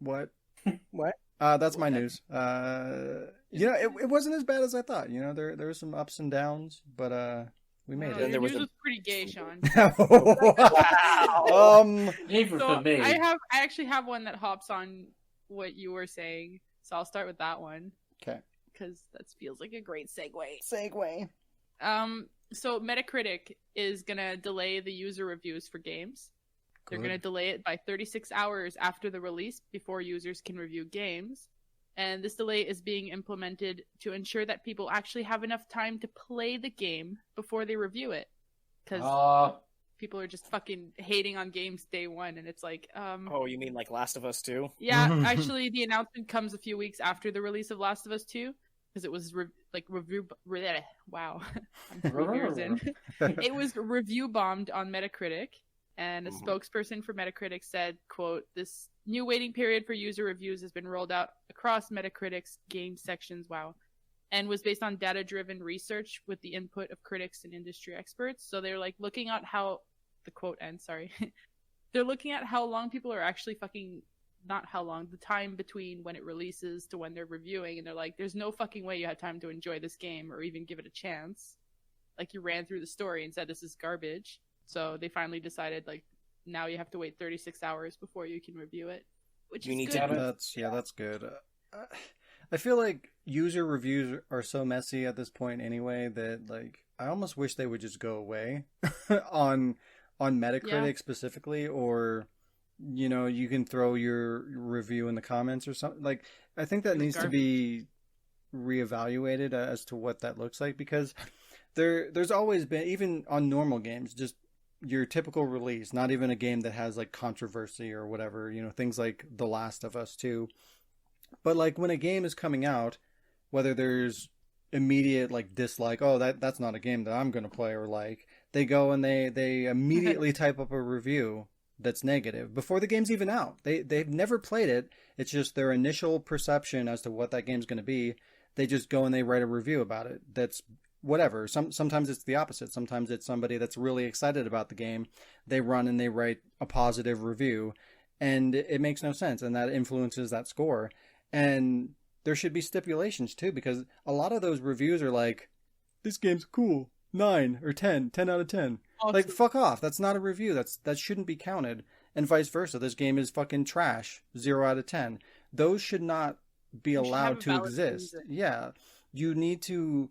What? That's my news. It wasn't as bad as I thought. There were some ups and downs, but we made it. Your news was pretty gay, Sean. Wow. Even So for me. I actually have one that hops on what you were saying, so I'll start with that one. Okay. Because that feels like a great segue. So Metacritic is gonna delay the user reviews for games. They're going to delay it by 36 hours after the release before users can review games. And this delay is being implemented to ensure that people actually have enough time to play the game before they review it. Because people are just fucking hating on games day one, and it's like... Oh, you mean like Last of Us 2? Yeah, actually, the announcement comes a few weeks after the release of Last of Us 2. because it was wow, I'm 3 years in. It was review bombed on Metacritic, and a spokesperson for Metacritic said, quote, "This new waiting period for user reviews has been rolled out across Metacritic's game sections, wow, and was based on data-driven research with the input of critics and industry experts." So they're like looking at how the quote ends, sorry. They're looking at how long people are actually not how long, the time between when it releases to when they're reviewing, and they're like, there's no fucking way you had time to enjoy this game or even give it a chance. Like, you ran through the story and said this is garbage. So they finally decided, like, now you have to wait 36 hours before you can review it, which is good. That's good. I feel like user reviews are so messy at this point anyway that, like, I almost wish they would just go away on Metacritic specifically, or you know, you can throw your review in the comments or something. Like, I think that needs to be reevaluated as to what that looks like, because there's always been, even on normal games, just your typical release, not even a game that has like controversy or whatever, you know, things like The Last of Us 2. But like when a game is coming out, whether there's immediate like dislike, oh, that's not a game that I'm going to play, or like they go and they immediately type up a review that's negative before the game's even out. They've never played it. It's just their initial perception as to what that game's going to be. They just go and they write a review about it. That's whatever. Sometimes it's the opposite. Sometimes it's somebody that's really excited about the game. They run and they write a positive review, and it makes no sense, and that influences that score. And there should be stipulations too, because a lot of those reviews are like, this game's cool, 9 or 10 out of 10. Awesome. Like, fuck off. That's not a review. That shouldn't be counted. And vice versa. This game is fucking trash, 0 out of 10. Those should not be allowed to exist. Yeah. You need to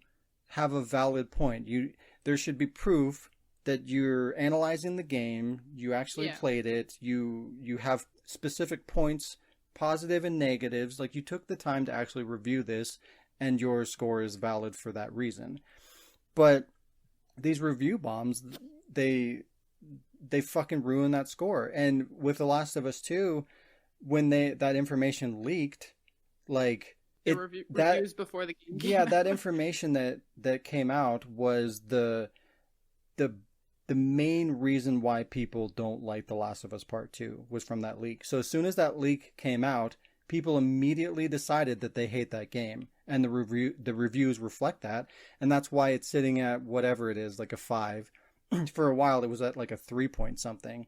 have a valid point. There should be proof that you're analyzing the game, you actually played it, you have specific points, positive and negatives, like you took the time to actually review this, and your score is valid for that reason. But these review bombs, they fucking ruin that score. And with The Last of Us 2, when that information leaked, like reviews before the game. Yeah, that information that came out was the main reason why people don't like The Last of Us Part 2 was from that leak. So as soon as that leak came out, people immediately decided that they hate that game, and the reviews reflect that, and that's why it's sitting at whatever it is, like a 5. For a while, it was at like a 3 point something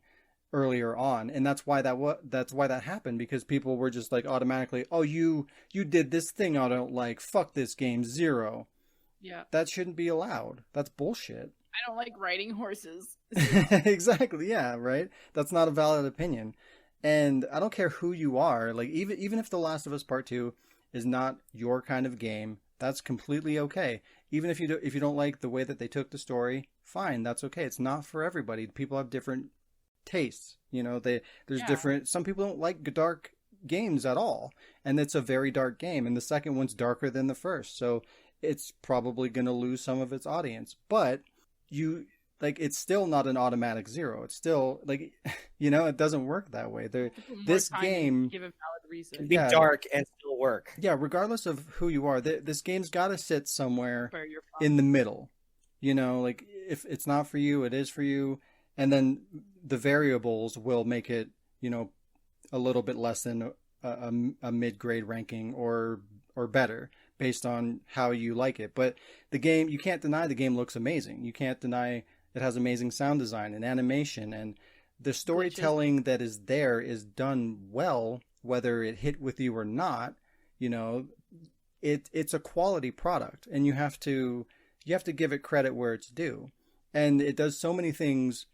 earlier on, and that's why that happened, because people were just like automatically, oh, you did this thing I don't like, fuck this game, 0. Yeah, that shouldn't be allowed. That's bullshit. I don't like riding horses. Exactly, yeah, right? That's not a valid opinion. And I don't care who you are, like even if The Last of Us Part 2 is not your kind of game, that's completely okay. Even if you don't like the way that they took the story, fine, that's okay. It's not for everybody. People have different tastes, you know. There's different. Some people don't like dark games at all, and it's a very dark game, and the second one's darker than the first, so it's probably going to lose some of its audience. But it's still not an automatic 0. It's still like, you know, it doesn't work that way. This game give a valid reason. Can be dark and still work. Yeah, regardless of who you are, this game's got to sit somewhere in the middle. You know, like if it's not for you, it is for you, and then the variables will make it, you know, a little bit less than a mid-grade ranking or better, based on how you like it. But the game, you can't deny the game looks amazing. You can't deny it has amazing sound design and animation, and the storytelling that is there is done well, whether it hit with you or not. You know, it's a quality product, and you have to give it credit where it's due. And it does so many things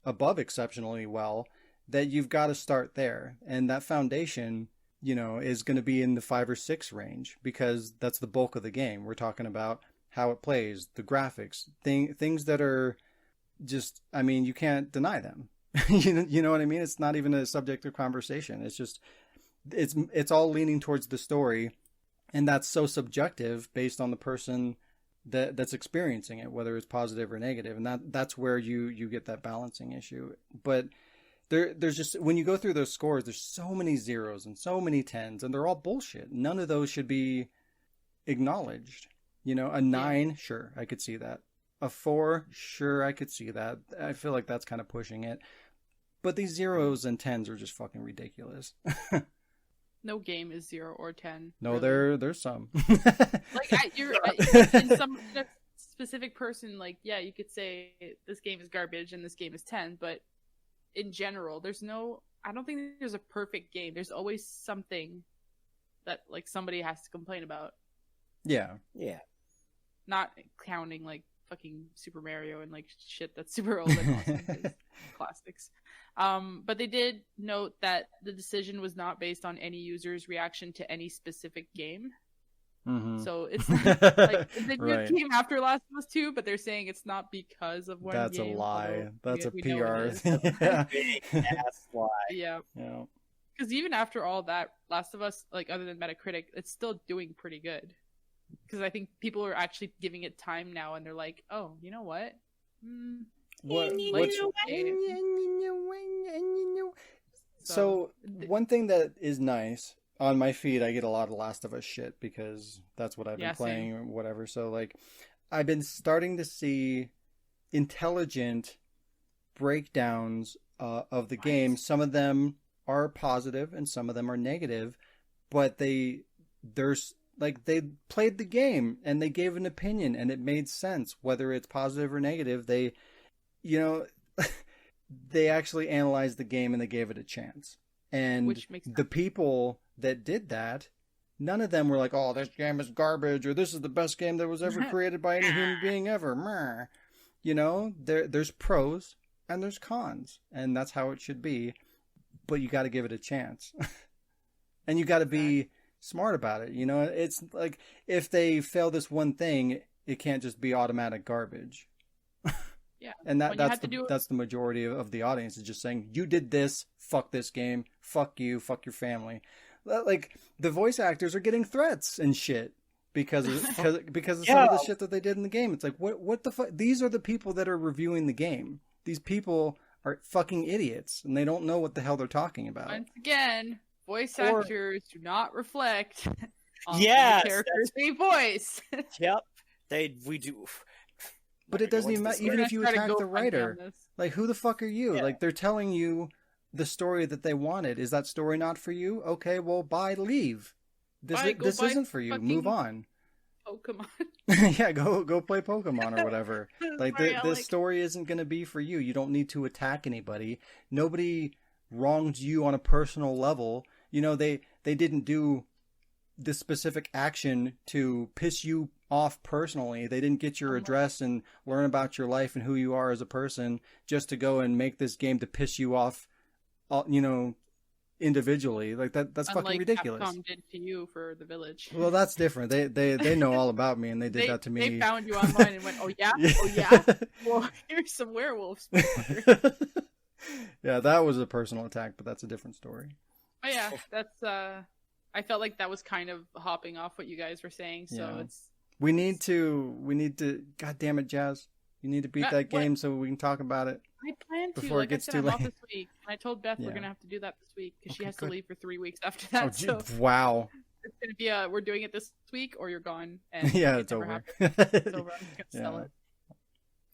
above exceptionally well, that you've got to start there. And that foundation, you know, is going to be in the 5 or 6 range, because that's the bulk of the game. We're talking about how it plays, the graphics, things that are just, I mean, you can't deny them. You know what I mean? It's not even a subject of conversation. It's just, it's all leaning towards the story, and that's so subjective based on the person that's experiencing it, whether it's positive or negative. And that's where you get that balancing issue. But there's just, when you go through those scores, there's so many 0s and so many 10s, and they're all bullshit. None of those should be acknowledged. You know, a 9, sure, I could see that. A 4, sure, I could see that. I feel like that's kind of pushing it. But these 0s and 10s are just fucking ridiculous. No game is 0 or 10. No, really. there's some. Like in some specific person, like, yeah, you could say this game is garbage and this game is 10, but in general, I don't think there's a perfect game. There's always something that like somebody has to complain about. Yeah. Not counting like fucking Super Mario and like shit that's super old and awesome. Classics. But they did note that the decision was not based on any user's reaction to any specific game. Mm-hmm. So it's not, like the Right. came after Last of Us 2, but they're saying it's not because of one That's game. a lie. That's a we know PR it is. thing. Yeah. Big ass lie. Yeah. Yeah. Because even after all that, Last of Us, like other than Metacritic, it's still doing pretty good. Because I think people are actually giving it time now, and they're like, "Oh, you know what? So one thing that is nice on my feed, I get a lot of Last of Us shit because that's what I've been playing or whatever. So like, I've been starting to see intelligent breakdowns of the game. Some of them are positive and some of them are negative, but they played the game and they gave an opinion and it made sense whether it's positive or negative. They, you know, they actually analyzed the game and they gave it a chance. And Which makes sense. the people that did that, none of them were like, "Oh, this game is garbage," or "This is the best game that was ever created by any human being ever." Meh. You know, there's pros and there's cons, and that's how it should be. But you got to give it a chance, and you got to be smart about it. You know, it's like if they fail this one thing, it can't just be automatic garbage. Yeah, and that's the majority of the audience is just saying, "You did this, fuck this game, fuck you, fuck your family." Like the voice actors are getting threats and shit because of some of the shit that they did in the game. It's like, what the fuck? These are the people that are reviewing the game. These people are fucking idiots and they don't know what the hell they're talking about. Once again, voice actors do not reflect on the Yes, characters they voice. Yep, we do. But it doesn't even matter. Even if you attack the writer, like, who the fuck are you? Yeah. Like, they're telling you the story that they wanted. Is that story not for you? Okay, well, bye, leave. This isn't for you. Move on. Pokemon. Yeah, go play Pokemon or whatever. Like, Sorry, this story isn't going to be for you. You don't need to attack anybody. Nobody wronged you on a personal level. You know, they didn't do this specific action to piss you off personally. They didn't get your address and learn about your life and who you are as a person just to go and make this game to piss you off, you know, individually. Like that's fucking ridiculous. Capcom did to you for the Village. Well, that's different. They know all about me and they did that to me. They found you online and went, "Oh yeah, oh yeah." Well, here's some werewolves. Yeah, that was a personal attack, but that's a different story. Oh yeah, that's I felt like that was kind of hopping off what you guys were saying, so it's we need to God damn it, Jazz. You need to beat that game so we can talk about it. I plan to. Before like it gets I said, too I'm off late. this week. And I told Beth we're gonna have to do that this week because she has to leave for 3 weeks after that. So Wow. it's gonna be we're doing it this week or you're gone. And Yeah, it it's never over. happens. It's over. I'm just gonna sell it.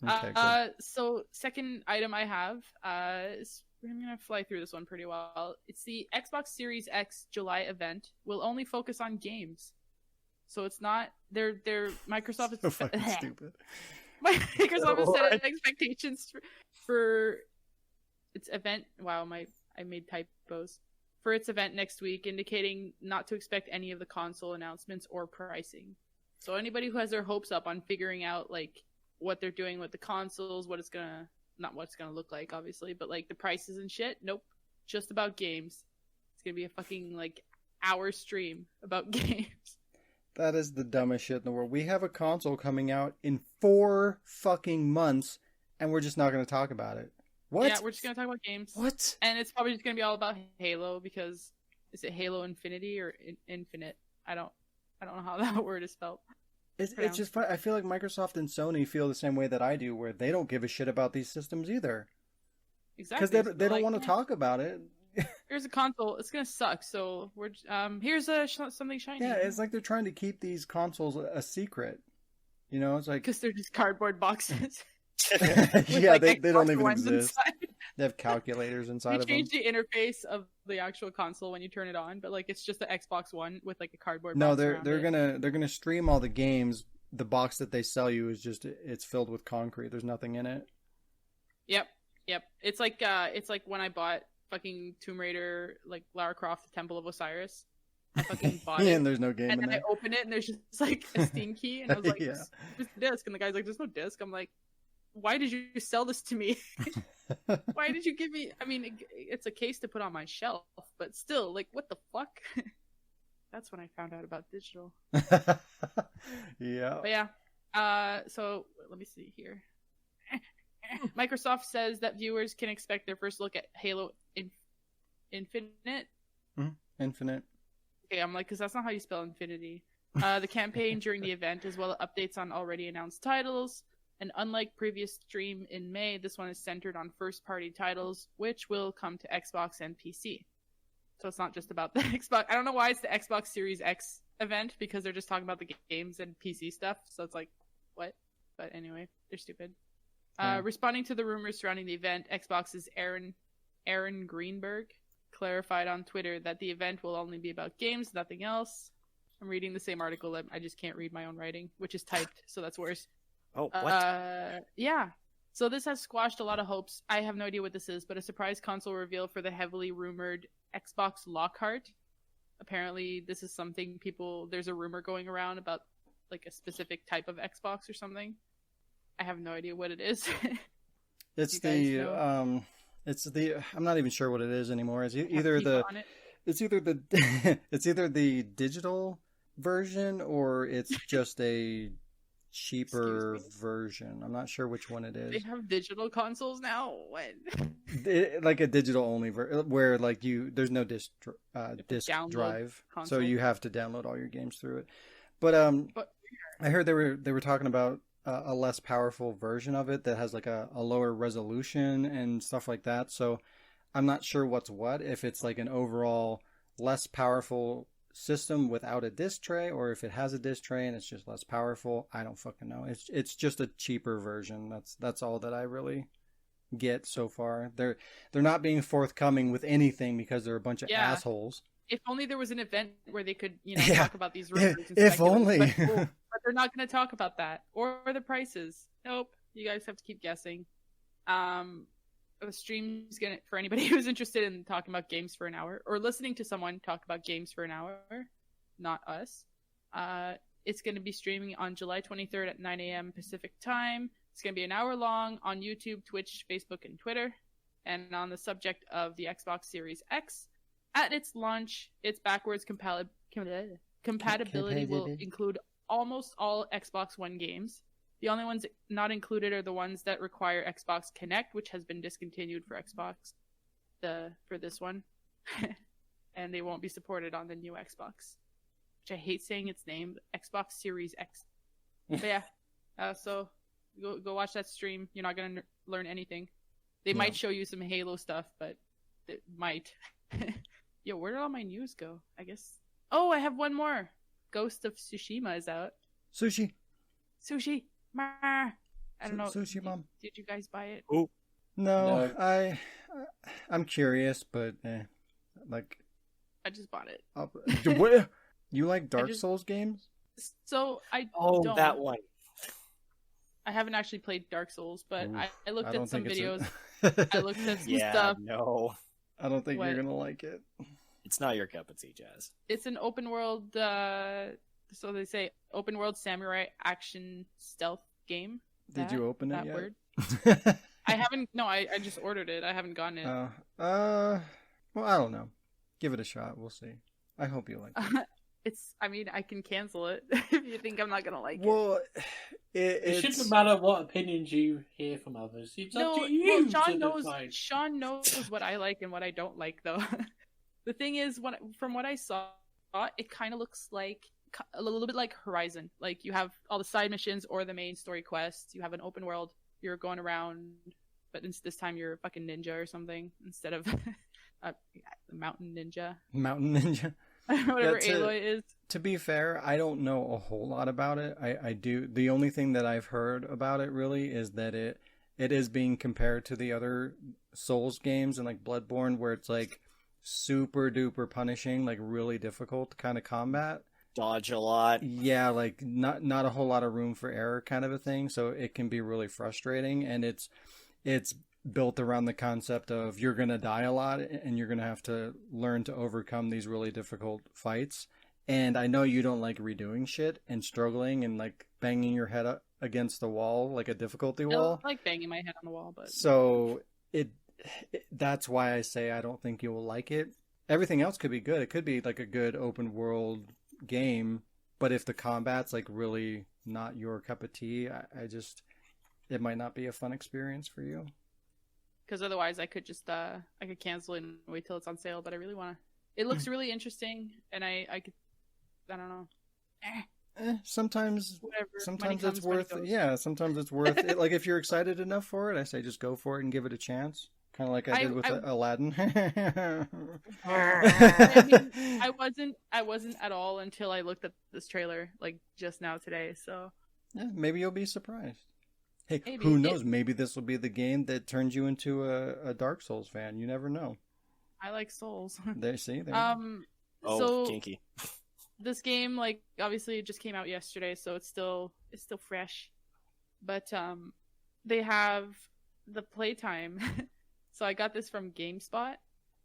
Okay, cool. So second item I have I'm gonna fly through this one pretty well. It's the Xbox Series X July event. Will only focus on games, so it's not. They're Microsoft is So fucking stupid. Microsoft has set expectations for its event. Wow, I made typos. For its event next week, indicating not to expect any of the console announcements or pricing. So anybody who has their hopes up on figuring out like what they're doing with the consoles, what it's gonna look like, obviously, but like the prices and shit, nope. Just about games. It's gonna be a fucking like hour stream about games. That is the dumbest shit in the world. We have a console coming out in 4 fucking months, and we're just not going to talk about it. What? Yeah, we're just going to talk about games. What? And it's probably just going to be all about Halo, because is it Halo Infinity or Infinite? I don't know how that word is spelled. It's just fun. I feel like Microsoft and Sony feel the same way that I do, where they don't give a shit about these systems either. Exactly. Because they don't want to talk about it. here's a console. It's gonna suck. So we're here's something shiny. Yeah, it's like they're trying to keep these consoles a secret. You know, it's like because they're just cardboard boxes. yeah, like they don't Xbox even Ones exist. inside. They have calculators inside They of them. changed the interface of the actual console when you turn it on, but like it's just the Xbox One with like a cardboard. No, box they're around they're it. gonna stream all the games. The box that they sell you is just it's filled with concrete. There's nothing in it. Yep. It's like when I bought fucking Tomb Raider, like Lara Croft, the Temple of Osiris. I fucking bought it. And there's no game And in then I there. open it and there's just like a Steam key, and I was like, Yeah. "There's a disc," and the guy's like, "There's no disc." I'm like, "Why did you sell this to me? Why did you give me?" I mean, it's a case to put on my shelf, but still, like, what the fuck? That's when I found out about digital. Yeah. But yeah, so let me see here. Microsoft says that viewers can expect their first look at Halo Infinite. Infinite. Okay, I'm like, because that's not how you spell infinity. The campaign during the event, as well as updates on already announced titles. And unlike previous stream in May, this one is centered on first-party titles, which will come to Xbox and PC. So it's not just about the Xbox. I don't know why it's the Xbox Series X event, because they're just talking about the games and PC stuff. So it's like, what? But anyway, they're stupid. Responding to the rumors surrounding the event, Xbox's Aaron Greenberg clarified on Twitter that the event will only be about games, nothing else. I'm reading the same article. I just can't read my own writing, which is typed, so that's worse. Oh, what? Yeah. So this has squashed a lot of hopes. I have no idea what this is, but a surprise console reveal for the heavily rumored Xbox Lockhart. Apparently, this is something there's a rumor going around about like a specific type of Xbox or something. I have no idea what it is. It's You guys know? it's the I'm not even sure what it is anymore. It's Have either people on it. it's either the digital version or it's just a cheaper Excuse me? version. I'm not sure which one it They is. have digital consoles now. What? Like a digital only where like there's no disk disk download drive, so console. you have to download all your games through it. But But I heard they were talking about a less powerful version of it that has like a lower resolution and stuff like that. So I'm not sure what's what, if it's like an overall less powerful system without a disc tray, or if it has a disc tray and it's just less powerful. I don't fucking know. It's just a cheaper version. That's all that I really get so far. They're not being forthcoming with anything because they're a bunch of assholes. if only there was an event where they could, Yeah. talk about these rumors. and If speculate, only. but they're not going to talk about that or the prices. Nope. You guys have to keep guessing. The stream's gonna, for anybody who's interested in talking about games for an hour or listening to someone talk about games for an hour, not us. It's going to be streaming on July 23rd at 9 a.m. Pacific time. It's going to be an hour long on YouTube, Twitch, Facebook, and Twitter. And on the subject of the Xbox Series X, at its launch, its backwards compatibility will include almost all Xbox One games. The only ones not included are the ones that require Xbox Connect, which has been discontinued for Xbox for this one. And they won't be supported on the new Xbox. Which I hate saying its name, Xbox Series X. But yeah, so go watch that stream. You're not going to learn anything. They might show you some Halo stuff, but it might. Yo, where did all my news go? I guess. Oh, I have one more. Ghost of Tsushima is out. Sushi. I don't know. Sushi Mom. Did you guys buy it? Oh, No, No. I'm curious, but like, I just bought it. what? You like Dark just- Souls games? So I oh, don't. that one. I haven't actually played Dark Souls, but Oof, I looked don't at some think it's videos. I looked at some Yeah, stuff. no, I don't think What? you're gonna like it. it's not your cup of tea, Jazz. It's an open world. So they say open world samurai action stealth game. Did you open it that yet? word? I haven't. No, I just ordered it. I haven't gotten it. Well, I don't know. Give it a shot. We'll see. I hope you like it. I mean, I can cancel it if you think I'm not gonna like it. Well, It it's shouldn't matter what opinions you hear from others. It's up No, to you well, to decide. Sean knows what I like and what I don't like, though. The thing is, from what I saw, it kind of looks like a little bit like Horizon. Like you have all the side missions or the main story quests. You have an open world. You're going around, but this time you're a fucking ninja or something instead of. Mountain Ninja, Mountain Ninja. whatever Yeah, Aloy is. To be fair, I don't know a whole lot about it. I do. The only thing that I've heard about it really is that it is being compared to the other Souls games and like Bloodborne, where it's like super duper punishing, like really difficult kind of combat. Dodge a lot. Yeah, like not a whole lot of room for error kind of a thing. So it can be really frustrating, and it's built around the concept of you're gonna die a lot and you're gonna have to learn to overcome these really difficult fights. And I know you don't like redoing shit and struggling and like banging your head up against the wall, like a difficulty I wall. don't like banging my head on the wall, but So that's why I say I don't think you will like it. Everything else could be good. It could be like a good open world game, but if the combat's like really not your cup of tea, I just, it might not be a fun experience for you. because otherwise I could just I could cancel it and wait till it's on sale. But I really want to. It looks really interesting, and I don't know. Sometimes Whatever. sometimes Money it's comes, money worth goes. sometimes it's worth it. Like if you're excited enough for it, I say just go for it and give it a chance, kind of like I did with Aladdin. I mean, I wasn't at all until I looked at this trailer like just now today. So Yeah, maybe you'll be surprised. Hey, Maybe. who knows? Maybe this will be the game that turns you into a Dark Souls fan. You never know. I like Souls. There, see, there. Oh, So kinky. this game, like, obviously it just came out yesterday, so it's still fresh. But they have the playtime. So I got this from GameSpot,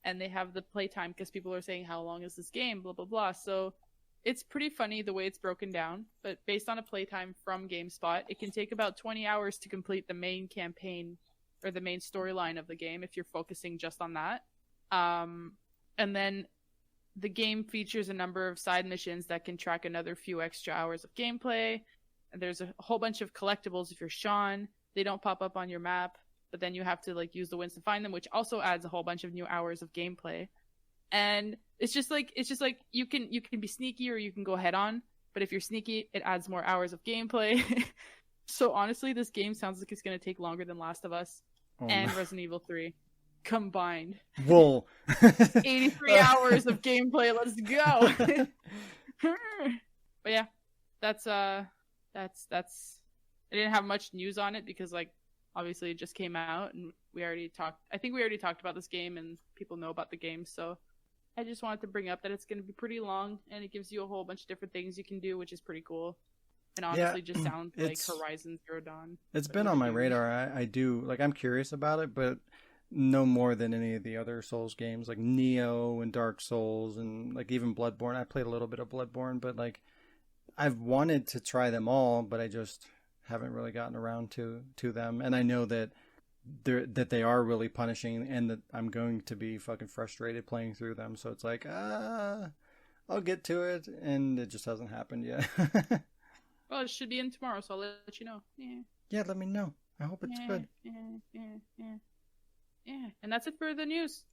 and they have the playtime because people are saying, how long is this game? Blah, blah, blah. So it's pretty funny the way it's broken down, but based on a playtime from GameSpot, it can take about 20 hours to complete the main campaign or the main storyline of the game if you're focusing just on that. And then the game features a number of side missions that can track another few extra hours of gameplay. And there's a whole bunch of collectibles if you're Shaun. They don't pop up on your map, but then you have to like use the winds to find them, which also adds a whole bunch of new hours of gameplay. And it's just like you can be sneaky or you can go head on, but if you're sneaky, it adds more hours of gameplay. So honestly, this game sounds like it's going to take longer than Last of Us and Resident Evil 3 combined. Whoa. 83 hours of gameplay. Let's go. But yeah, that's I didn't have much news on it because like obviously it just came out and I think we already talked about this game and people know about the game, so I just wanted to bring up that it's going to be pretty long and it gives you a whole bunch of different things you can do, which is pretty cool. And honestly just sounds like Horizon Zero Dawn. It's been on my radar. I do, like, I'm curious about it, but no more than any of the other Souls games, like Neo and Dark Souls and like even Bloodborne. I played a little bit of Bloodborne, but like I've wanted to try them all, but I just haven't really gotten around to them. And I know that they are really punishing and that I'm going to be fucking frustrated playing through them. So it's like, I'll get to it, and it just hasn't happened yet. Well, it should be in tomorrow, so I'll let you know. Yeah, let me know. I hope it's good. Yeah. And that's it for the news.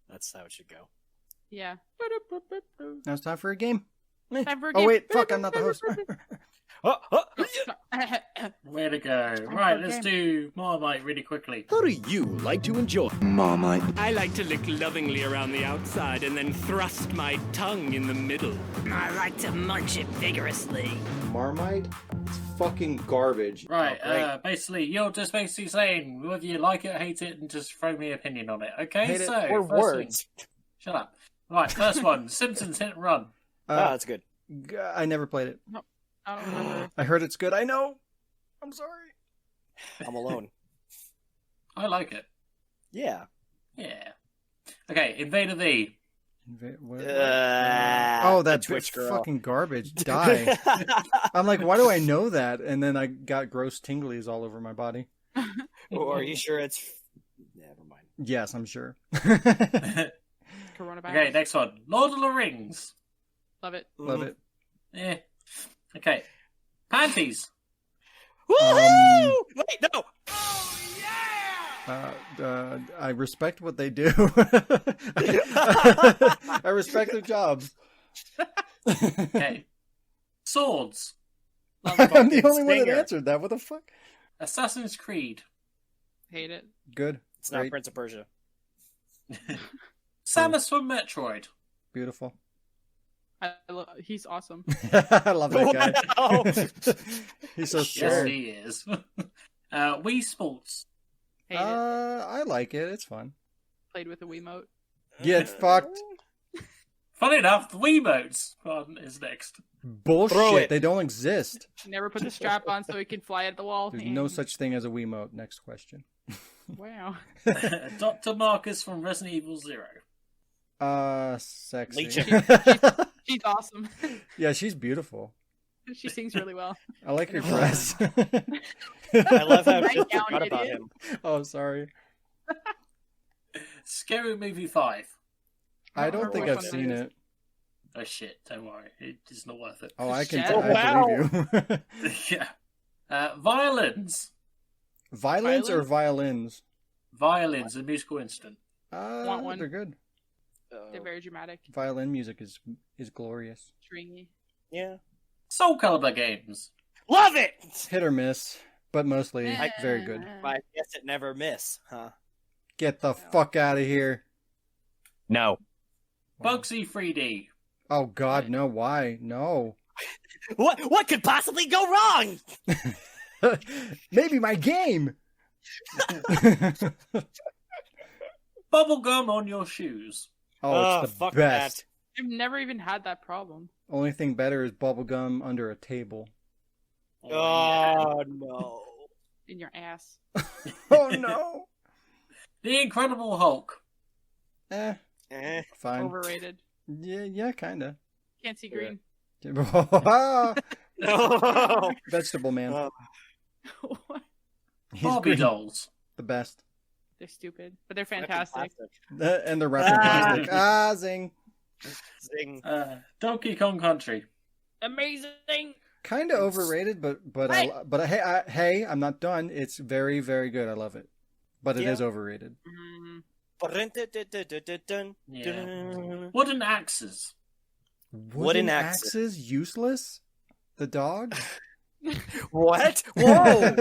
That's how it should go. Yeah. Now it's time for a game. Time for a Oh game. wait, fuck, I'm not the host. Way to go. Right, let's do Marmite really quickly. How do you like to enjoy? Marmite. I like to lick lovingly around the outside and then thrust my tongue in the middle. I like to munch it vigorously. Marmite? It's fucking garbage. Right, Oh, basically, you're just basically saying whether you like it or hate it and just throw me an opinion on it, okay? Hate it so, or first words. thing- Shut up. Right, first one, Simpsons Hit and Run. That's good. I never played it. I don't remember. I heard it's good. I know. I'm sorry. I'm alone. I like it. Yeah. Yeah. Okay, Invader V. Oh, that Twitch girl. fucking garbage. Die. I'm like, why do I know that? And then I got gross tinglies all over my body. Or are you sure it's... Never mind. Yes, I'm sure. Coronavirus. Okay, next one. Lord of the Rings. Love it. Love it. Yeah. Okay. Panties. Woohoo! Wait, no! I respect what they do. I respect their jobs. Okay. Swords. I'm the only one that Stinger. answered that. What the fuck? Assassin's Creed. Hate it. Good. It's not Great. Prince of Persia. Samus from Metroid. Beautiful. He's awesome. I love that guy. Wow. He's so Yes, scared. he is. Wii Sports. Hate it. I like it. It's fun. Played with a Wiimote. Get fucked. Funny enough, the Wiimotes is next. Bullshit. Throw it. They don't exist. Never put the strap on so he can fly at the wall. There's no such thing as a Wiimote. Next question. Wow. Dr. Marcus from Resident Evil 0. Sexy. Legion. She's awesome. Yeah, she's beautiful. She sings really well. I like her dress. I love how I Right just down, forgot about idiot. him. Oh, sorry. Scary Movie 5. I don't remember think which I've one it seen is. it. Oh shit, don't worry. It's not worth it. Oh, I can. Shit. I believe you. Yeah. Violins. Violins or violins? Violins, a musical instrument. Want one? They're good. They're very dramatic, Violin music is glorious. stringy. Yeah. Soul Calibur games. Love it! Hit or miss, but mostly very good. I guess it never miss, huh? Get the fuck out of here. No. Bugsy 3D. Oh God, no! Why? No. What could possibly go wrong? Maybe my game. Bubblegum on your shoes. Oh, it's the fuck best. I've never even had that problem. Only thing better is bubblegum under a table. that. Oh, no. In your ass. Oh no. The Incredible Hulk. Eh, Eh. fine. Overrated. Yeah, kinda. Can't see green. No. Vegetable man. What? He's Barbie green. dolls. The best. They're stupid, but they're fantastic. And they're wrapped in plastic. Ah, zing. Zing. Donkey Kong Country. Amazing. Kind of overrated, but hey, I'm not done. It's very, very good. I love it, but it Yeah. is overrated. Mm, Yeah. Wooden axes. Wooden axes. axes useless. The dog. What? Whoa!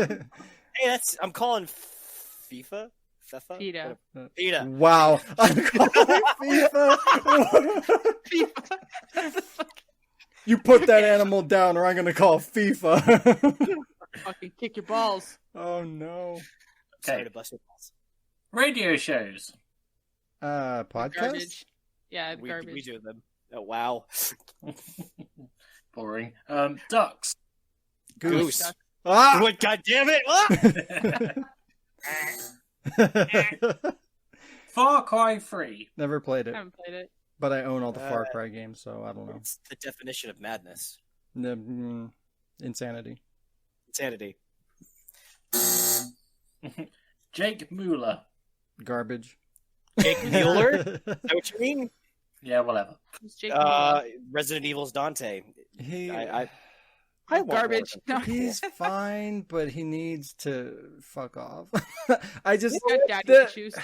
Hey, I'm calling FIFA? FIFA? PETA. PETA. Wow. I'm calling FIFA. You put that animal down, or I'm gonna call FIFA. Fucking kick your balls. Oh no. Sorry to bust your balls. Radio shows. Podcast. Garbage. Yeah, We garbage. do them. Oh, wow. Boring. Ducks. Goose. Ah! What? God damn it! What? Far Cry 3. Never played I it, haven't played it. but I own all the Far Cry games, so I don't know. It's the definition of madness. Insanity. Insanity. Jake Mueller. Garbage. Jake Mueller? Is that what you mean? Yeah, whatever. Who's Jake Mueller? Resident Evil's Dante. He I want Garbage. more No. he's fine, but he needs to fuck off. I just He's got daddy the- issues.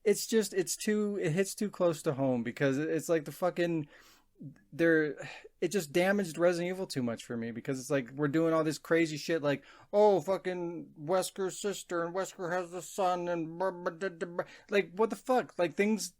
it hits too close to home because it's like the fucking it just damaged Resident Evil too much for me because it's like we're doing all this crazy shit like, oh, fucking Wesker's sister and Wesker has a son and like, what the fuck? Like, things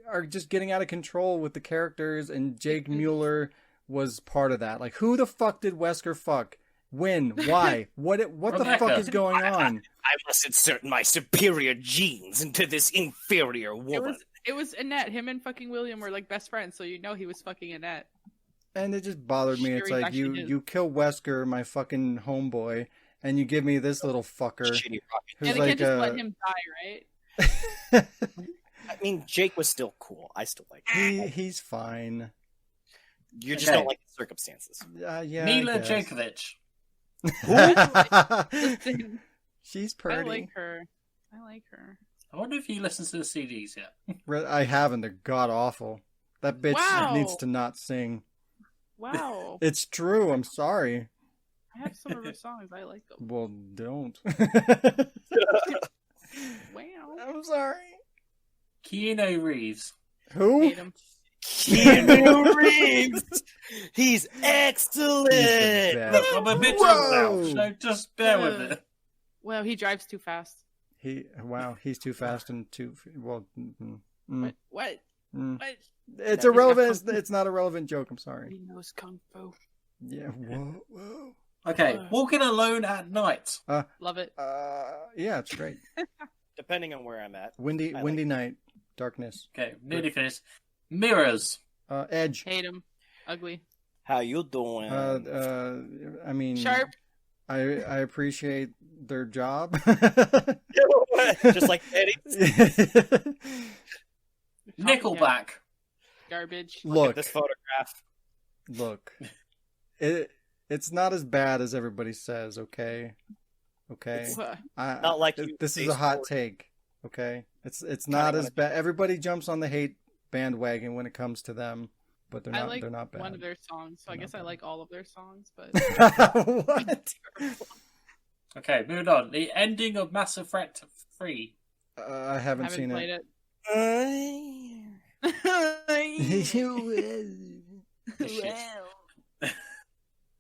are just getting out of control with the characters, and Jake Mueller was part of that. Like, who the fuck did Wesker fuck? When? Why? What the Rebecca. fuck is going on? I must insert my superior genes into this inferior woman. It was Annette. Him and fucking William were like best friends, so you know he was fucking Annette. And it just bothered me. Sure, It's he like actually did. you kill Wesker, my fucking homeboy, and you give me this little fucker Shitty rocket. who's And they like can't just let him die, right? I mean, Jake was still cool. I still like him. he's fine. You just Okay. don't like the circumstances. Yeah. Mila I guess. Djokovic. Listen, She's I pretty. like her. I like her. I wonder if you listen to the CDs yet. I haven't. They're god awful. That bitch Wow. needs to not sing. Wow. It's true. I'm sorry. I have some of her songs. I like them. Well, don't. Wow. I'm sorry. Keanu Reeves. Who? Hate him. Keanu Reeves! He's excellent! He's the best. I'm a bit Whoa. drunk now, so just bear with it. Well, he drives too fast. He's too fast and too well. What? Mm. What? It's No, irrelevant. It's not a relevant joke. I'm sorry. He knows kung fu. Yeah. Whoa. Okay, walking alone at night. Love it. Yeah, it's great. Depending on where I'm at. Windy I like it. night, darkness. Okay, nearly finished. Mirrors. Edge. Hate him. Ugly. How you doing? I mean, Sharp. I appreciate their job. Just like Eddie. Nickelback. Garbage. Look at this photograph. Look. It's not as bad as everybody says. Okay. It's not like you this is say a hot sport. take. Okay. It's not as bad. Everybody jumps on the hate bandwagon when it comes to them, but I like they're not bad. one of their songs, so I guess I like all of their songs, but What? Okay, moving on. The ending of Mass Effect 3. I haven't seen played it.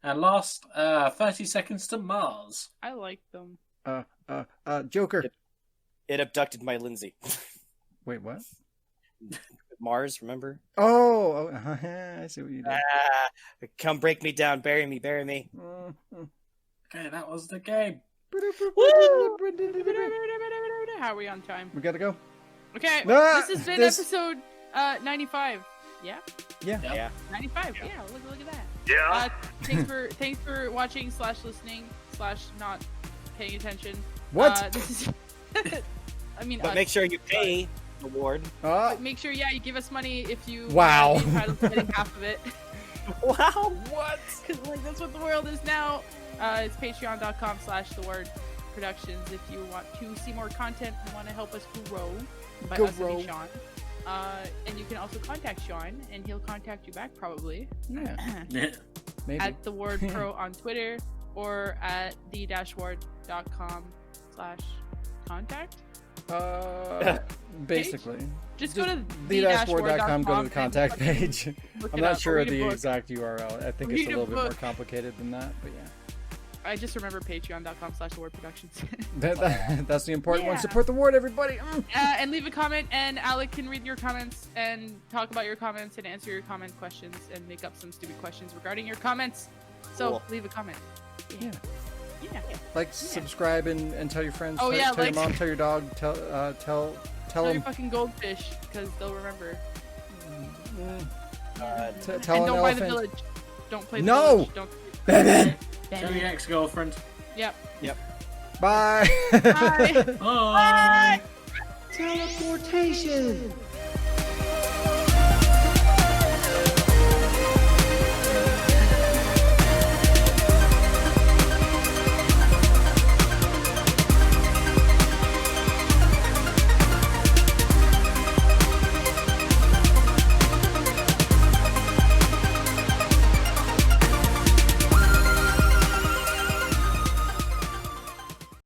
And last, 30 Seconds to Mars. I like them. Joker. It abducted my Lindsay. Wait, what? Mars, remember? Oh, I see what you did. Come break me down, bury me, bury me. Okay, that was the game. How are we on time? We gotta go. Okay, Ah, this has been this- episode 95. Yeah? Yeah. Yeah. 95. Yeah, look at that. Yeah. Thanks for watching / listening / not paying attention. What? This is I mean, But make sure you pay the award. make sure you give us money if you Wow. are entitled to getting half of it. Wow. What? Because that's what the world is now. It's patreon.com/thewordproductions if you want to see more content and want to help us grow. By us, I mean Sean. And you can also contact Sean, and he'll contact you back probably. Yeah. Yeah. Maybe. At the word pro on Twitter or at the-word.com/contact. Basically. Just go to the-word.com, go to the contact and page. look I'm it not up, sure or of read a the book. exact URL. I think it's Read a a little bit more book. complicated than that, but yeah. I just remember patreon.com/thewordproductions. That's the important one. Yeah. Support the word, everybody. And leave a comment, and Alec can read your comments and talk about your comments and answer your comment questions and make up some stupid questions regarding your comments. So Cool. leave a comment. Yeah. Yeah. Like, subscribe, and tell your friends. Oh, tell, yeah, tell like- your mom, tell your dog, tell Tell your them. fucking goldfish, because they'll remember. Tell And an don't buy the elephant. village. Don't play the No! village. Don't. Tell your ex-girlfriend. Yep. Bye. Bye. Bye. Teleportation.